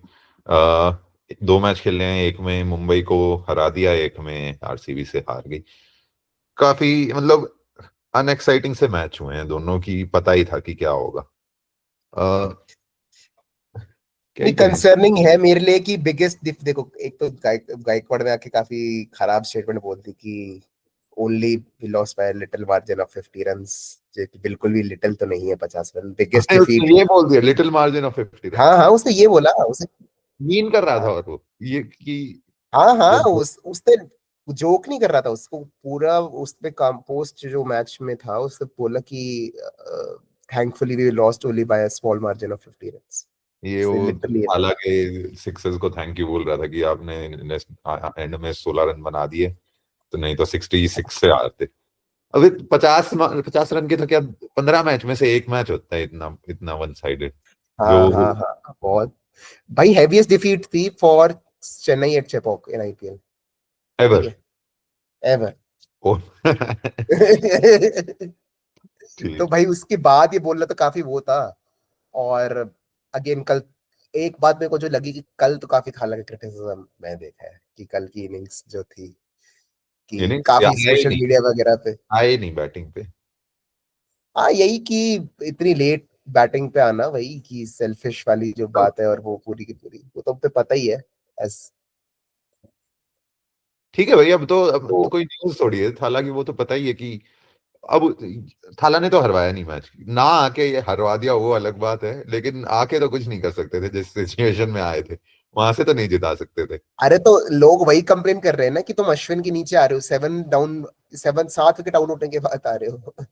2 मैच खेले हैं, एक में मुंबई को हरा दिया, एक में आरसीबी से हार गई। काफी, मतलब अनएक्साइटिंग से मैच हुए हैं दोनों की, पता ही था कि क्या होगा। अ, क्या नहीं, ही कहें। कंसर्निंग है मेरे लिए कि बिगेस्ट डिफ देखो, एक तो गायकवाड़ ने आके काफी खराब स्टेटमेंट बोल दी कि only we lost by little margin of 50 runs, जो कि बिल्कुल भी लिटिल तो नहीं है, 50 रन बिगेस्ट अरे डिफीट। उसने ये बोल दिया लिटिल मार्जिन ऑफ 50 रन, हाँ हाँ, उसने ये बोला उसे। मीन कर रहा था, हाँ और वो ये कि हाँ हाँ, जब उसने जोक नहीं कर रहा था, उसको पूरा उस पे पोस्ट जो मैच में था उसने बोला कि thankfully we lost only by a small margin of 50 runs. ये उसने वो लिटरली ये बोला। हालांकि सिक्सर्स को थैंक यू बोल रहा था कि आपने एंड में 16 रन बना दिए, तो नहीं तो 66 से आते। अभी 50 रन के तो क्या, 15 मैच में से एक मैच होता है इतना इतना वन साइडेड जो हाँ हाँ हाँ, बहुत। भाई हैवीएस्ट डिफीट थी for Chennai at Chepauk in IPL. ठीक एवर। है, एवर। तो ठीक। भाई उसके बाद ये बोलना तो काफी वो था। और अगेन कल एक बात मेरे को जो लगी कि कल तो काफी था लगा क्रिटिसिज्म मैं देखा है कि कल की इनिंग्स जो थी कि इनिंग्स काफी आया ही सोशल नहीं, मीडिया वगैरह पे। आए ही नहीं बैटिंग पे। हाँ यही कि इतनी लेट बैटिंग पे आना, वही कि सेल्फिश वाली जो तो बात है, और वो पूरी की पूरी वो तो पे पता ही है। एस ठीक है भाई, अब तो तो कोई न्यूज थोड़ी है, हालांकि वो तो पता ही है कि अब थाला ने तो हरवाया नहीं मैच, ना आके ये हरवा दिया वो अलग बात है, लेकिन आके तो कुछ नहीं कर सकते थे, जिस सिचुएशन में आए थे वहां से तो नहीं जिता सकते थे। अरे तो लोग वही कंप्लेन कर रहे हैं ना कि तुम अश्विन के नीचे आ रहे हो, 7 डाउन, 7 विकेट आउट होने के बाद आ रहे हो। तो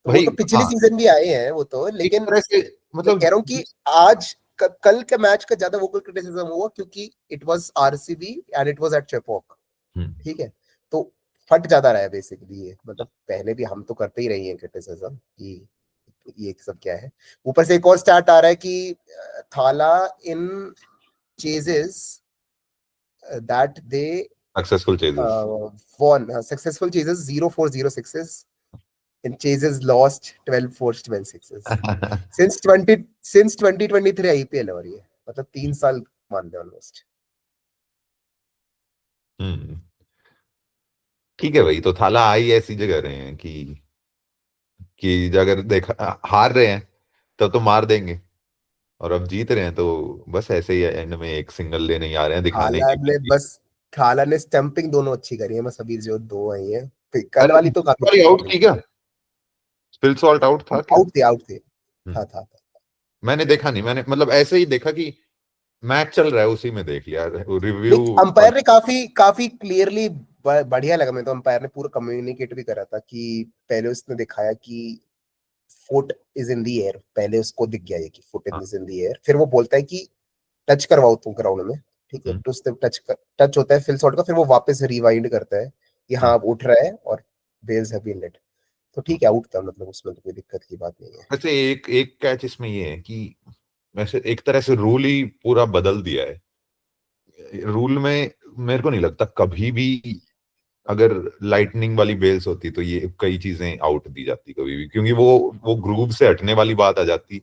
वो भाई तो पिछली हाँ, सीजन भी आए हैं वो तो, एक लेकिन तरह से मैं मतलब कह रहा हूँ कि आज कल के मैच का ज्यादा वोकल क्रिटिसिज्म हुआ क्योंकि it was RCB and it was at Chepauk. Hmm, ठीक है, तो फट ज्यादा रहा है बेसिकली ये, मतलब पहले भी हम तो करते ही रहे हैं क्रिटिसिज्म कि ये सब क्या है। ऊपर से एक और स्टैट आ रहा है कि Thala in chases that they successful chases. won successful chases 0 4 0 6s in chases lost 12 4 12 6s since 2023 IPL है, और ये मतलब 3 साल मान लो ऑलमोस्ट। हम्म, ठीक है भाई, तो थाला आ ही ऐसी जगह रहे हैं कि अगर देखा हार रहे हैं तब तो मार देंगे, और अब जीत रहे हैं तो बस ऐसे ही एंड में एक सिंगल लेने ही आ रहे हैं दिखाने थाला की ने कि- बस थाला ने स्टंपिंग दोनों अच्छी करी है, बस अभी जो दो आई है, फिर कल अरे वाली तो काफी वाली अच्छी आउट थी। थी क्या? स्पिल सॉल्ट आउट था क्या? आउट थे, आउट थे। हम्म, था। मैंने देखा नहीं, मैंने मतलब ऐसे ही देखा कि मैच चल रहा है उसी में देख लिया, रिव्यू। देख अंपायर ने काफी काफी क्लियरली, बढ़िया लगा मैं तो, अंपायर ने पूरा कम्युनिकेट भी करा था कि पहले उसने दिखाया कि foot is in the air, पहले उसको दिख गया ये कि फुट हाँ, इज इन द एयर, फिर वो बोलता है कि टच करवाओ तुम ग्राउंड में। ठीक है, हम्म, तो उसने टच होता है फिल शॉट का, फिर वो वापस रिवाइंड करता है कि हाँ हाँ। अब उठ रहा है और बेल्स हैव बीन लेट। तो ठीक है, आउट था, मतलब उसमें तो कोई दिक्कत की बात नहीं है। वैसे एक एक कैच इसमें ये है कि वैसे एक तरह से रूल ही पूरा बदल दिया है। रूल में मेरे को नहीं लगता कभी भी अगर लाइटनिंग वाली बेल्स होती तो ये कई चीजें आउट दी जाती कभी भी, क्योंकि वो ग्रुप से हटने वाली बात आ जाती,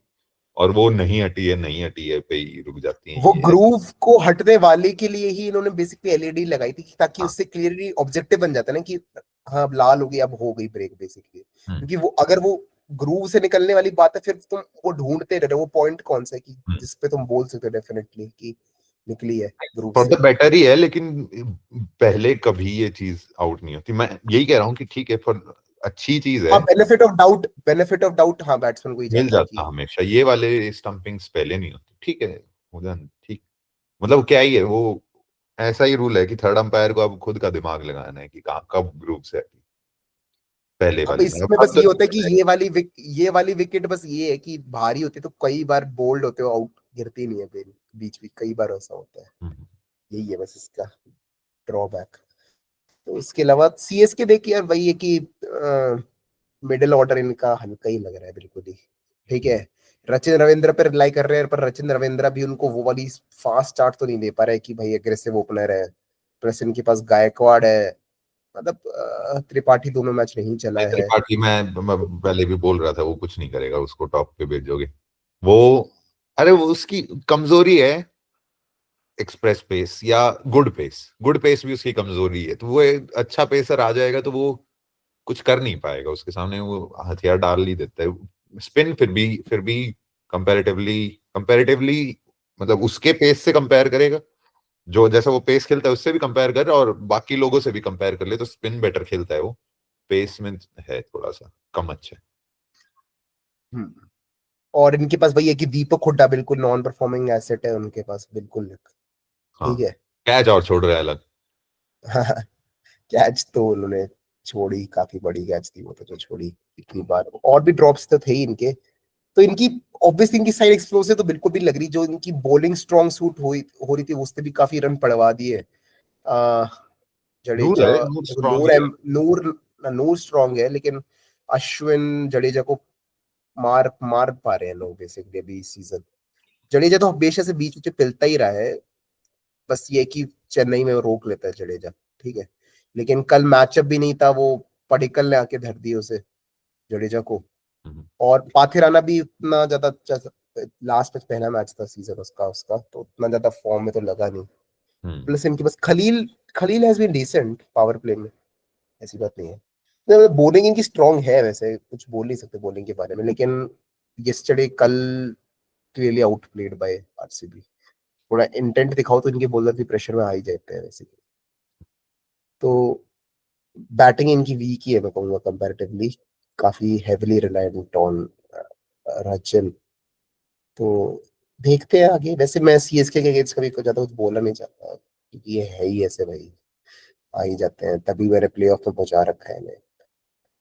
और वो नहीं हटी है नहीं हटी है पे ही रुक जाती है वो ये। ग्रूव को हटने वाले के लिए ही इन्होंने बेसिकली एलईडी लगाई थी ताकि हाँ। उससे क्लियरली ऑब्जेक्टिव बन जाता है ना कि हाँ अब लाल हो गई, अब हो गई ब्रेक बेसिकली। हम्म, क्योंकि वो अगर वो ग्रूव से निकलने वाली बात है, फिर तुम वो ढूंढते रह रहे हो वो पॉइंट कौन सा है कि हम्म। जिसपे तुम बोल सकते हो डेफिनेटली कि निकली है ग्रूव फॉर से। द बेटर ही है, लेकिन पहले कभी ये चीज आउट नहीं होती। मैं यही कह रहा हूँ कि ठीक है, फॉर अच्छी चीज है, हाँ benefit of doubt, benefit of doubt, हाँ बैट्समैन को ही मिल जाता है जाता कि हमेशा, ये वाले स्टंपिंग्स पहले नहीं होती, ठीक है। उधर ठीक, मतलब क्या ही है वो, ऐसा ही रूल है कि थर्ड अंपायर को अब खुद का दिमाग लगाना है कि कहाँ कब ग्रुप से हटी, पहले अब वाली में इसमें अब बस तो ये होता है कि ये वाली विकेट बस ये है कि भारी होती है तो कई बार बोल्ड होते हो, आउट गिरती नहीं है, बीच बीच कई बार ऐसा होता है। हम्म, यही है बस इसका ड्रॉबैक। तो इसके अलावा सीएसके देखिए यार, वही है कि मिडिल ऑर्डर इनका हल्का ही लग रहा है बिल्कुल ही। ठीक है, रचिन रविंद्र पर रिलाई कर रहे हैं, पर रचिन रविंद्र भी उनको वो वाली फास्ट स्टार्ट तो नहीं दे पा रहे कि भाई एग्रेसिव ओपनर है। प्लस इनके पास गायकवाड़ है, मतलब त्रिपाठी दोनों मैच नहीं चला है। त्रिपाठी मैं पहले भी बोल रहा था वो कुछ नहीं करेगा, उसको टॉप पे भेजोगे वो, अरे वो उसकी कमजोरी है, एक्सप्रेस पेस या गुड पेस भी उसकी कमजोरी है, तो वो एक अच्छा पेसर आ जाएगा तो वो कुछ कर नहीं पाएगा, उसके सामने वो हथियार डाल ही देता है। स्पिन फिर भी कंपैरेटिवली कंपैरेटिवली मतलब उसके पेस से कंपेयर करेगा, जो जैसा वो पेस खेलता है उससे भी कंपेयर कर, और बाकी लोगों से भी कंपेयर कर ले तो स्पिन बेटर खेलता है वो, पेस में है थोड़ा सा कम अच्छा है। और इनके पास वही है कि दीपक हुड्डा बिल्कुल नॉन परफॉर्मिंग एसेट है उनके पास, बिल्कुल। हाँ, ठीक है। कैच और छोड़ रहा है अलग। कैच तो उन्होंने छोड़ी, काफी बड़ी कैच थी वो तो जो छोड़ी इतनी बार। और भी ड्रॉप्स तो थे ही इनके। तो इनकी ऑब्वियसली इनकी साइड एक्सप्लोसिव तो बिल्कुल भी लग रही। जो इनकी बॉलिंग स्ट्रॉन्ग सूट हो रही थी उसने भी काफी रन पड़वा दिए। आ, नूर जडेजा है, नूर देखो, स्ट्रांग ही है। नूर नूर स्ट्रॉन्ग है, लेकिन अश्विन जडेजा को मार मार पा रहे हैं लोग बेसिकली अभी इस सीजन। जडेजा तो हमेशा से बीच बीच में पिलता ही रहा है, बस ये कि चेन्नई में वो रोक लेता है जडेजा। ठीक है। लेकिन कल मैचअप भी नहीं था, वो पडिक्कल ने आके धर दिए उसे, जडेजा को। हम्म, और पाथिराना भी उतना ज्यादा, लास्ट मैच पहला मैच था सीजन उसका उसका तो उतना ज्यादा फॉर्म में तो लगा नहीं। हम्म, प्लस इनके पास Khaleel Khaleel has been decent power play में, ऐसी बात नहीं है। बॉलिंग इनकी स्ट्रांग है, वैसे कुछ बोल नहीं सकते बॉलिंग के बारे में, लेकिन यस्टरडे कल क्लियरली आउटप्लेड बाय आरसीबी। थोड़ा इंटेंट दिखाओ तो इनके बॉलर भी प्रेशर में आ ही जाते हैं वैसे। तो बैटिंग इनकी वीक ही है मैं कहूंगा कंपैरेटिवली, काफी हेविली रिलायंट ऑन रचिन। तो देखते हैं आगे। वैसे मैं सीएसके के अगेंस्ट कभी ज्यादा कुछ बोलना नहीं चाहता, क्योंकि ये है ही ऐसे भाई, आ ही जाते हैं, तभी मैंने प्लेऑफ में पहुंचा रखा है इन्हें।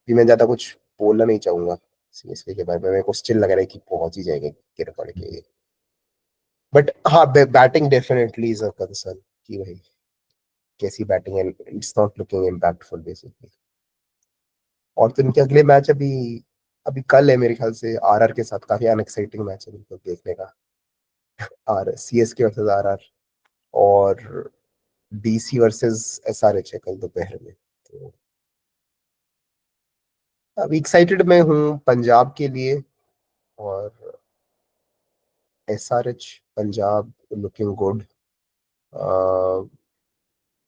भी मैं ज्यादा कुछ बोलना नहीं चाहूंगा सीएसके के बारे में। मेरे को स्टिल लग रहा है कि पहुंच ही जाएगा गिर पड़ के। बट हाँ, batting definitely is a concern कि भाई कैसी बैटिंग है, it's not looking impactful basically. और तो इनके अगले मैच अभी अभी कल है मेरे ख्याल से आरआर के साथ, काफी अनएक्साइटिंग मैच है बिल्कुल देखने का। आर सीएसके वर्सेस आरआर, और डीसी वर्सेस एसआरएच है कल दोपहर में। तो अभी एक्साइटेड मैं हूँ पंजाब के लिए। और SRH Punjab looking good,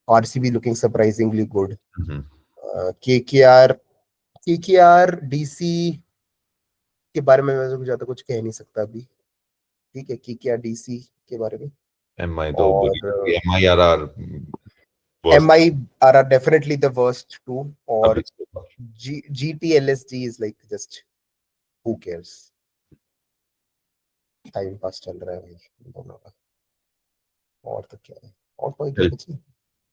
RCB looking surprisingly good. Hmm. KKR KKR DC के बारे में मैं ज्यादा कुछ कह नहीं सकता अभी। ठीक है, केकेआर डीसी के बारे में। एम आई तो बुरी, और M I R R am worst I R R definitely the worst too. अभी और so far। G T L S G is like just who cares, time pass चल रहा है भाई इन दोनों का। और तो क्या है, और कोई टीम चल, बची?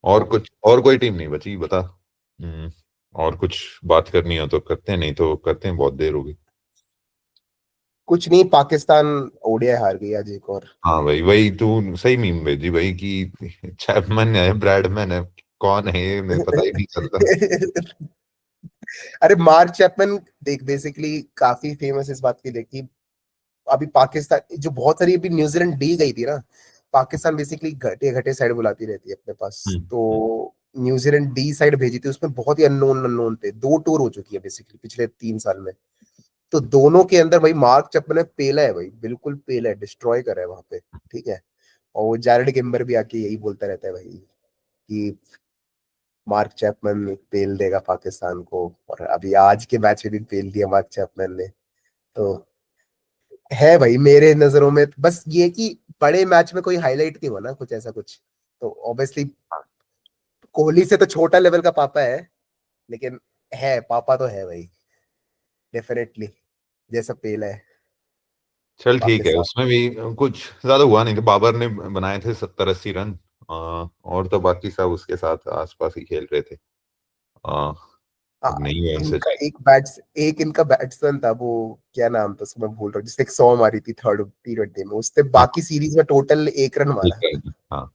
और कुछ और कोई टीम नहीं बची बता। और कुछ बात करनी हो तो करते हैं, नहीं तो करते हैं, बहुत देर होगी। कुछ नहीं, पाकिस्तान ओडीआई हार गई आज एक और। हाँ भाई, वही तू सही मीम भेजी भाई कि चैपमैन है, ब्रैडमैन है, कौन है ये नहीं पता ही नहीं चलता। अरे मार्क चैपमैन देख बेसिकली काफी फेमस इस बात के लिए कि अभी पाकिस्तान जो बहुत सारी अभी न्यूजीलैंड डी गई थी ना, पाकिस्तान बेसिकली घटे घटे साइड बुलाती रहती है अपने पास। हम्म, तो न्यूजीलैंड डी साइड भेजी थी, उसमें बहुत ही अननोन अननोन थे। दो टूर हो चुकी है बेसिकली पिछले 3 साल में। तो दोनों के अंदर भाई मार्क चैपमैन ने पेला है भाई, बिल्कुल पेला है, डिस्ट्रॉय करा है वहां पे। ठीक है। और वो जैरेड गिम्बर भी आके यही बोलता रहता है भाई कि मार्क चैपमैन पेल देगा पाकिस्तान को। और अभी आज के मैच में भी पेल दिया मार्क चैपमैन ने। तो है भाई मेरे नजरों में बस ये कि बड़े मैच में कोई हाईलाइट नहीं हुआ ना कुछ ऐसा कुछ। तो ऑब्वियसली कोहली से तो छोटा लेवल का पापा है, लेकिन है पापा तो है भाई, डेफिनेटली, जैसा पेल है चल ठीक है, पाकिस्तान। उसमें भी कुछ ज्यादा हुआ नहीं था, बाबर ने बनाए थे 70-80 रन। और तो बाकी सब उसके साथ आसपास ही खेल रहे थे। आ, हाँ, अब नहीं हुआ इनसे। इनका एक इनका बैट्समैन था, वो क्या नाम था उसको मैं भूल रहा हूँ, जिसने एक 100 मारी थी थर्ड T20 में। उसने हाँ, बाकी सीरीज में टोटल 1 रन ठीक मारा। है। हाँ,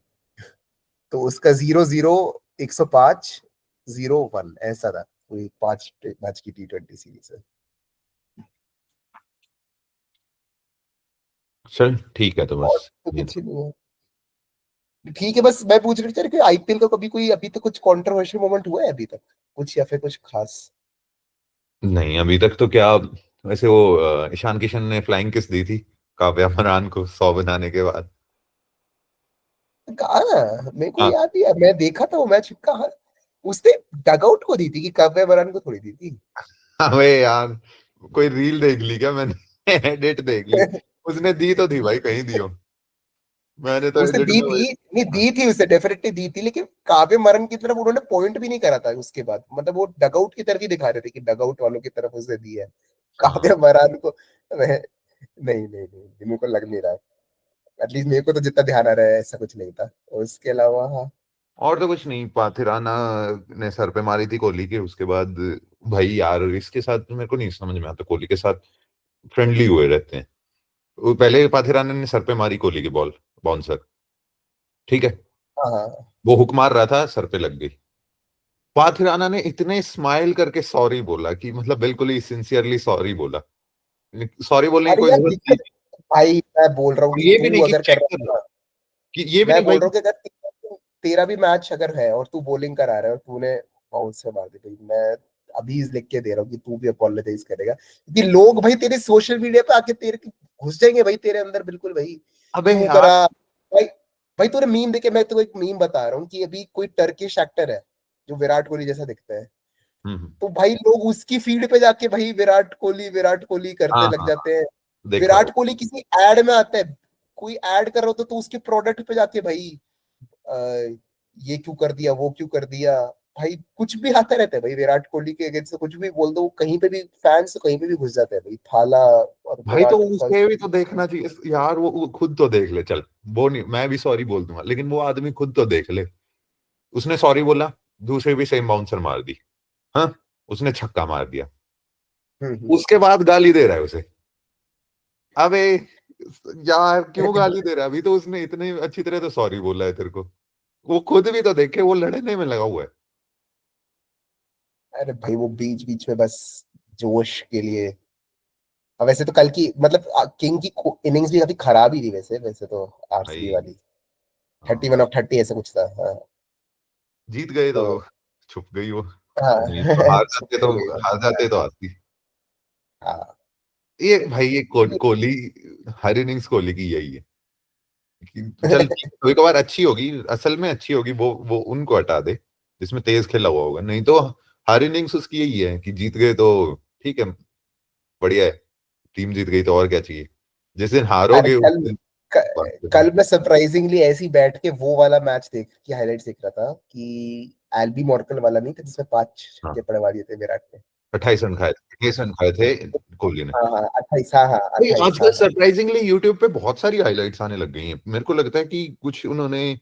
तो उसका 0-0, 105, 0-1 ऐसा था। कोई 5 मैच की T20 सीरीज है। चल ठीक है, तो और बस तो ये कुछ था। ही नहीं है। ठीक है, बस मैं पूछ रहा था कि आईपीएल का कभी कोई अभी तक कुछ कंट्रोवर्शियल मोमेंट हुआ है अभी तक, कुछ या फिर कुछ खास? नहीं, अभी तक तो क्या। वैसे वो ईशान किशन ने फ्लाइंग किस दी थी काव्या मरान को 100 बनाने के बाद। कहा मेरे को हाँ। याद ही है, मैं देखा था वो मैच कहा। उसने डगआउट को दी थी कि काव्या बरान को थोड़ी दी थी? अबे यार, कोई रील देख ली क्या मैंने? एडिट देख ली। उसने दी तो थी भाई, कहीं दी हो। मैंने तो उसे एडिट दी में थी, नहीं दी थी, उसे डेफिनेटली दी थी, लेकिन काव्य मरन की तरफ उन्होंने पॉइंट भी नहीं करा था उसके बाद, मतलब वो डगआउट की तरफ ही दिखा रहे थे कि डगआउट वालों की तरफ उसे दी है। हाँ। काव्य मरान को नहीं नहीं नहीं, मेरे को लग नहीं रहा है, एटलीस्ट मेरे को तो जितना ध्यान आ रहा है ऐसा कुछ नहीं था। उसके अलावा हाँ। और तो कुछ नहीं, पाथिराना ने सर पे मारी थी कोहली के, उसके बाद भाई यार इसके साथ तो मेरे को नहीं समझ में आता, कोहली के साथ फ्रेंडली हुए रहते हैं। वो पहले पाथिराना ने सर पे मारी कोहली की बॉल, बाउंसर, ठीक है, हाँ हाँ। वो हुक मार रहा था, सर पे लग गई। पाथिराना ने इतने स्माइल करके सॉरी बोला कि मतलब बिल्कुल ही सिंसियरली सॉरी बोला, सॉरी बोलने की अरे कोई यार जरूरत थी दिक्कत, भाई मैं बोल रहा हूँ नहीं। कि ये भी तू नहीं कि अगर कर चेक कर रहा लो, है, कि ये भी मैं नहीं बोल भाई। रहा हूँ कि अगर तेरा भी मैच अगर है और तू बॉलिंग करा रहा है और तूने बाउंस से मार दी, भाई मैं अभी लिख के दे रहा हूँ कि तू भी अपोलोजाइज करेगा, क्योंकि लोग भाई तेरे सोशल मीडिया पे आके तेरे घुस जाएंगे भाई तेरे अंदर, बिल्कुल भाई अबे क्यों यार। करा भाई। भाई तूने मीम देखे, मैं तो एक मीम बता रहा हूँ कि अभी कोई टर्किश एक्टर है जो विराट कोहली जैसा दिखता है, हम्म। तो भाई लोग उसकी फीड पे जाके भाई विराट कोहली करते हाँ लग हाँ हाँ, जाते हैं। देखा विराट हो। कोहली किसी एड में आता है, कोई ऐड कर रहा हो तो उसके प्रोडक्ट पे जाके भाई अ, ये क्यों कर दिया, वो क्यों कर दिया, भाई कुछ भी आता रहता है भाई विराट कोहली के अगेंस्ट, कुछ भी बोल दो, कहीं पे भी फैंस कहीं पे भी घुस जाते हैं भाई, थाला और भाई तो विराट का। उसे भी तो देखना चाहिए यार, वो खुद तो देख ले, चल वो नहीं, मैं भी सॉरी बोल दूंगा, लेकिन वो आदमी खुद तो देख ले। उसने सॉरी बोला, दूसरे भी सेम बाउंसर मार दी, हाँ, उसने छक्का मार दिया, हम्म। उसके बाद गाली दे रहा है उसे। अबे यार क्यों अरे गाली दे रहा है, अभी तो उसने इतने अच्छी तरह तो सॉरी बोला है तेरे को, वो खुद भी तो देखे, वो लड़ने में लगा हुआ है। अरे भाई वो बीच बीच में बस जोश के लिए। अब वैसे तो कल की मतलब किंग की इनिंग्स भी काफी खराब ही थी, वैसे वैसे तो आरसीबी भाई वाली हाँ, 31 of 30 ऐसा कुछ था हाँ। जीत गए तो तो छुप गई वो, नहीं तो हाँ हार जाते तो, छुपते गए हार जाते तो आती। हाँ। ये भाई ये कोहली, हर इनिंग्स कोहली की यही है कि चल कभी कभार अच्छी होगी, असल में अच्छी होगी, वो उनको हटा दे जिसमें तेज खेला हुआ होगा, नहीं तो हर इनिंग्स उसकी यही है कि जीत गए तो ठीक है, बढ़िया है, टीम जीत गई तो और क्या चाहिए, जिस दिन अरे हारोगे उस कल दिन बात करना। कल मैं सरप्राइजिंगली ऐसे ही बैठ के वो वाला मैच देख के हाइलाइट्स देख रहा था कि एल्बी मॉर्कल वाला नहीं था जिसमें 5 छक्के हाँ, पड़वा दिए थे विराट ने। 28 रन खाए थे, 28 रन खाए थे कोहली ने। हाँ हाँ 28, हाँ हाँ भाई 28, आजकल हाँ हाँ। सरप्राइजिंगली यूट्यूब पे बहुत सारी हाइलाइट्स आने लग गई हैं, मेरे को लगता है कि कुछ उन्होंने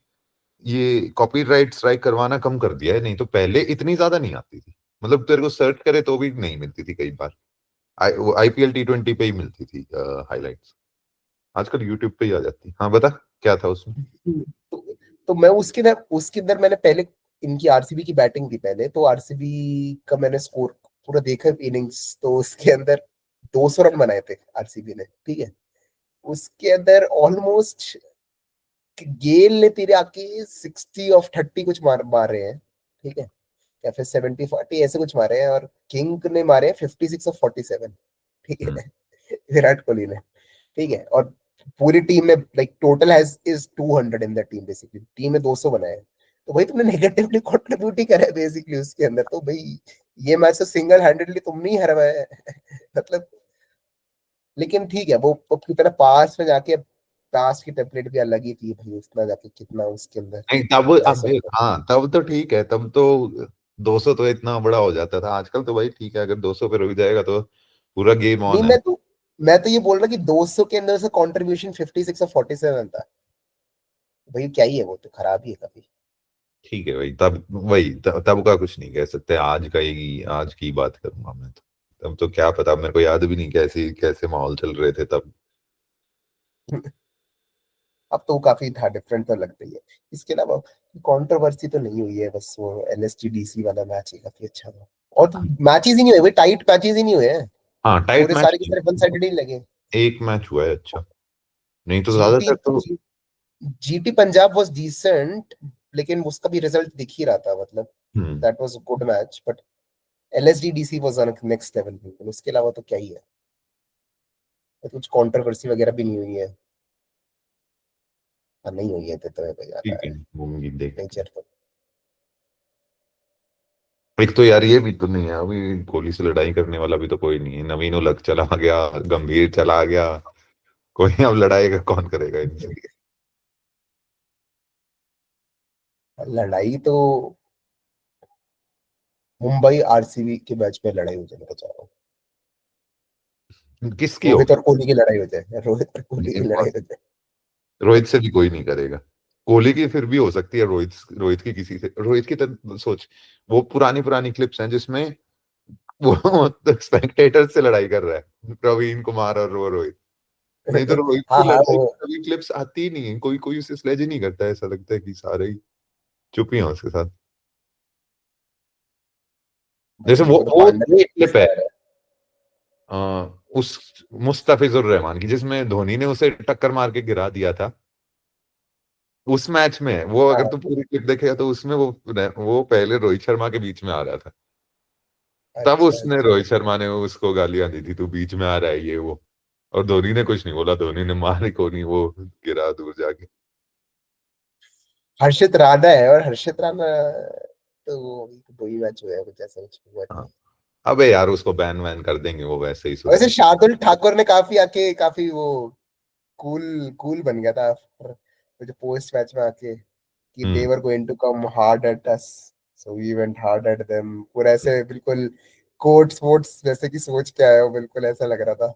ये कॉपीराइट स्ट्राइक करवाना कम कर दिया है, नहीं तो पहले इतनी ज्यादा नहीं आती थी, मतलब तेरे को सर्च करे तो भी नहीं मिलती थी कई बार, वो आईपीएल T20 पे ही मिलती थी हाइलाइट्स, आजकल यूट्यूब पे ही आ जाती। हाँ बता, क्या था उसमें। तो मैं उसके अंदर मैंने पहले इनकी आरसीबी की बैटिंग थी पहले, तो आरसीबी का मैंने स्कोर पूरा देखा इनिंग्स, तो उसके अंदर 200 रन बनाए थे आरसीबी ने, ठीक है। उसके अंदर ऑलमोस्ट गेल ने तेरे आके 60 of 30 कुछ मार मार रहे हैं, ठीक है, या फिर 70-40 ऐसे कुछ मारे हैं, और किंग ने मारे हैं 56 of 47, ठीक हम्म। है, विराट कोहली ने, ठीक है। और पूरी टीम में like total has is 200 in the team, basically team ने 200 बनाए हैं। तो भाई तुमने नेगेटिवली कंट्रीब्यूट ही करा है बेसिकली उसके अंदर, तो भाई ये मैच तो सिंगल हैंडेडली तुमने ही हरवाया है मतलब। लेकिन ठीक है, वो कितना पास में जाके लास्ट की टेम्पलेट भी अलग ही थी भाई, उतना जाके कितना उसके अंदर नहीं तब, अब ऐसा होता हाँ तब तो ठीक है, तब तो 200 तो इतना बड़ा हो जाता था, आजकल तो भाई ठीक है, अगर 200 पे रुक जाएगा तो पूरा गेम नहीं। ऑन है। मैं तो ये बोल रहा कि 200 के अंदर से कंट्रीब्यूशन 56 और 47 था, भाई क्या ही है, वो तो खराब ही है काफी। ठीक है भाई, तब वही तब का कुछ नहीं कह सकते, आज का ही, आज की बात करूंगा मैं तो, तब तो क्या पता, मेरे को याद भी नहीं कैसे कैसे माहौल चल रहे थे तब। अब तो काफी था, डिफरेंट तो लगता ही है। इसके अलावा कंट्रोवर्सी तो नहीं हुई है, बस वो एलएसजीडीसी वाला मैच ही काफी अच्छा था, और तो मैचेस ही नहीं हुए, टाइट मैचेस ही नहीं हुए हैं, हाँ टाइट पूरे मैच सारे के सारे वन साइडेड ही लगे। एक मैच हुआ है अच्छा, नहीं तो जीटी ज्यादातर तो। जीटी पंजाब वाज डिसेंट, लेकिन उसका भी रिजल्ट दिख ही रहा था, मतलब hmm. That was a good match, but LSDDC was on next level, बिल्कुल। उसके अलावा तो क्या ही है, तो कुछ कंट्रोवर्सी वगैरह भी नहीं हुई है। हाँ, नहीं हुई है तो भाई आता ठीक है, है घूमगी देखते हैं। नेचर तो। एक तो यार ये भी तो नहीं है, अभी कोहली से लड़ाई करने वाला भी तो कोई नहीं है, नवीन उलग चला गया, गंभीर चला गया, कोई अब लड़ाई का कौन करेगा इनसे। लड़ाई तो मुंबई आरसीबी के मैच में लड़ाई हो जाने का चाह रहा हूँ। किसकी रोहित होगी? और कोहली की लड़ाई हो जाए, रोहित और कोहली की लड़ाई हो जाए। रोहित से भी कोई नहीं करेगा। कोहली की फिर भी हो सकती है, रोहित रोहित की किसी से, रोहित की तो सोच, वो पुरानी पुरानी क्लिप्स हैं जिसमें वो स्पेक्टेटर से लड़ाई कर रहा है, प्रवीण कुमार और वो रोहित। नहीं तो रोहित हाँ की हाँ लड़ाई वो, की कभी क्लिप्स आती ही नहीं है, कोई कोई उसे स्लेज ही नहीं करता है, ऐसा लगता है कि सारे ही चुप ही हैं उसके साथ। भाई जैसे मेरे को तो वो पांड्या एक क्लिप है, पसंद है। अ, उस मुस्तफिजुर रहमान की, जिसमें धोनी ने उसे टक्कर मार के गिरा दिया था। उस मैच में वो, अगर हाँ, तुम पूरी क्लिप देखेगा तो उसमें वो पहले रोहित शर्मा के बीच में आ रहा था। तब अच्छा उसने, अच्छा। रोहित शर्मा ने उसको गालियां दी थी, तू बीच में आ रहा है ये वो। और धोनी ने कुछ नहीं बोला, धोनी ने मारी को नहीं, वो गिरा दूर जाके। हर्षित राणा है, और हर्षित राणा तो वो दो ही मैच हुए हैं, कुछ ऐसा कुछ हुआ नहीं हाँ, है। अबे यार उसको बैन वैन कर देंगे, वो वैसे ही वैसे सुधर। शार्दुल ठाकुर ने काफी आके काफी वो कूल कूल बन गया था वो जो पोस्ट मैच में आके कि they hmm. were going to come hard at us, so we went hard at them, पूरा ऐसे बिल्कुल कोट्स वोट्स जैसे कि सोच के आया हो, बिल्कुल ऐसा लग रहा था।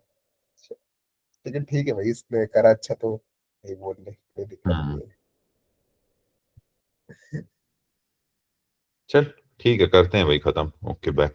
लेकिन ठीक है भाई, इसने करा अच्छा तो नहीं बोलने कोई दिक्कत हम्म। नहीं है। चल ठीक है, करते हैं भाई खत्म। Okay bye.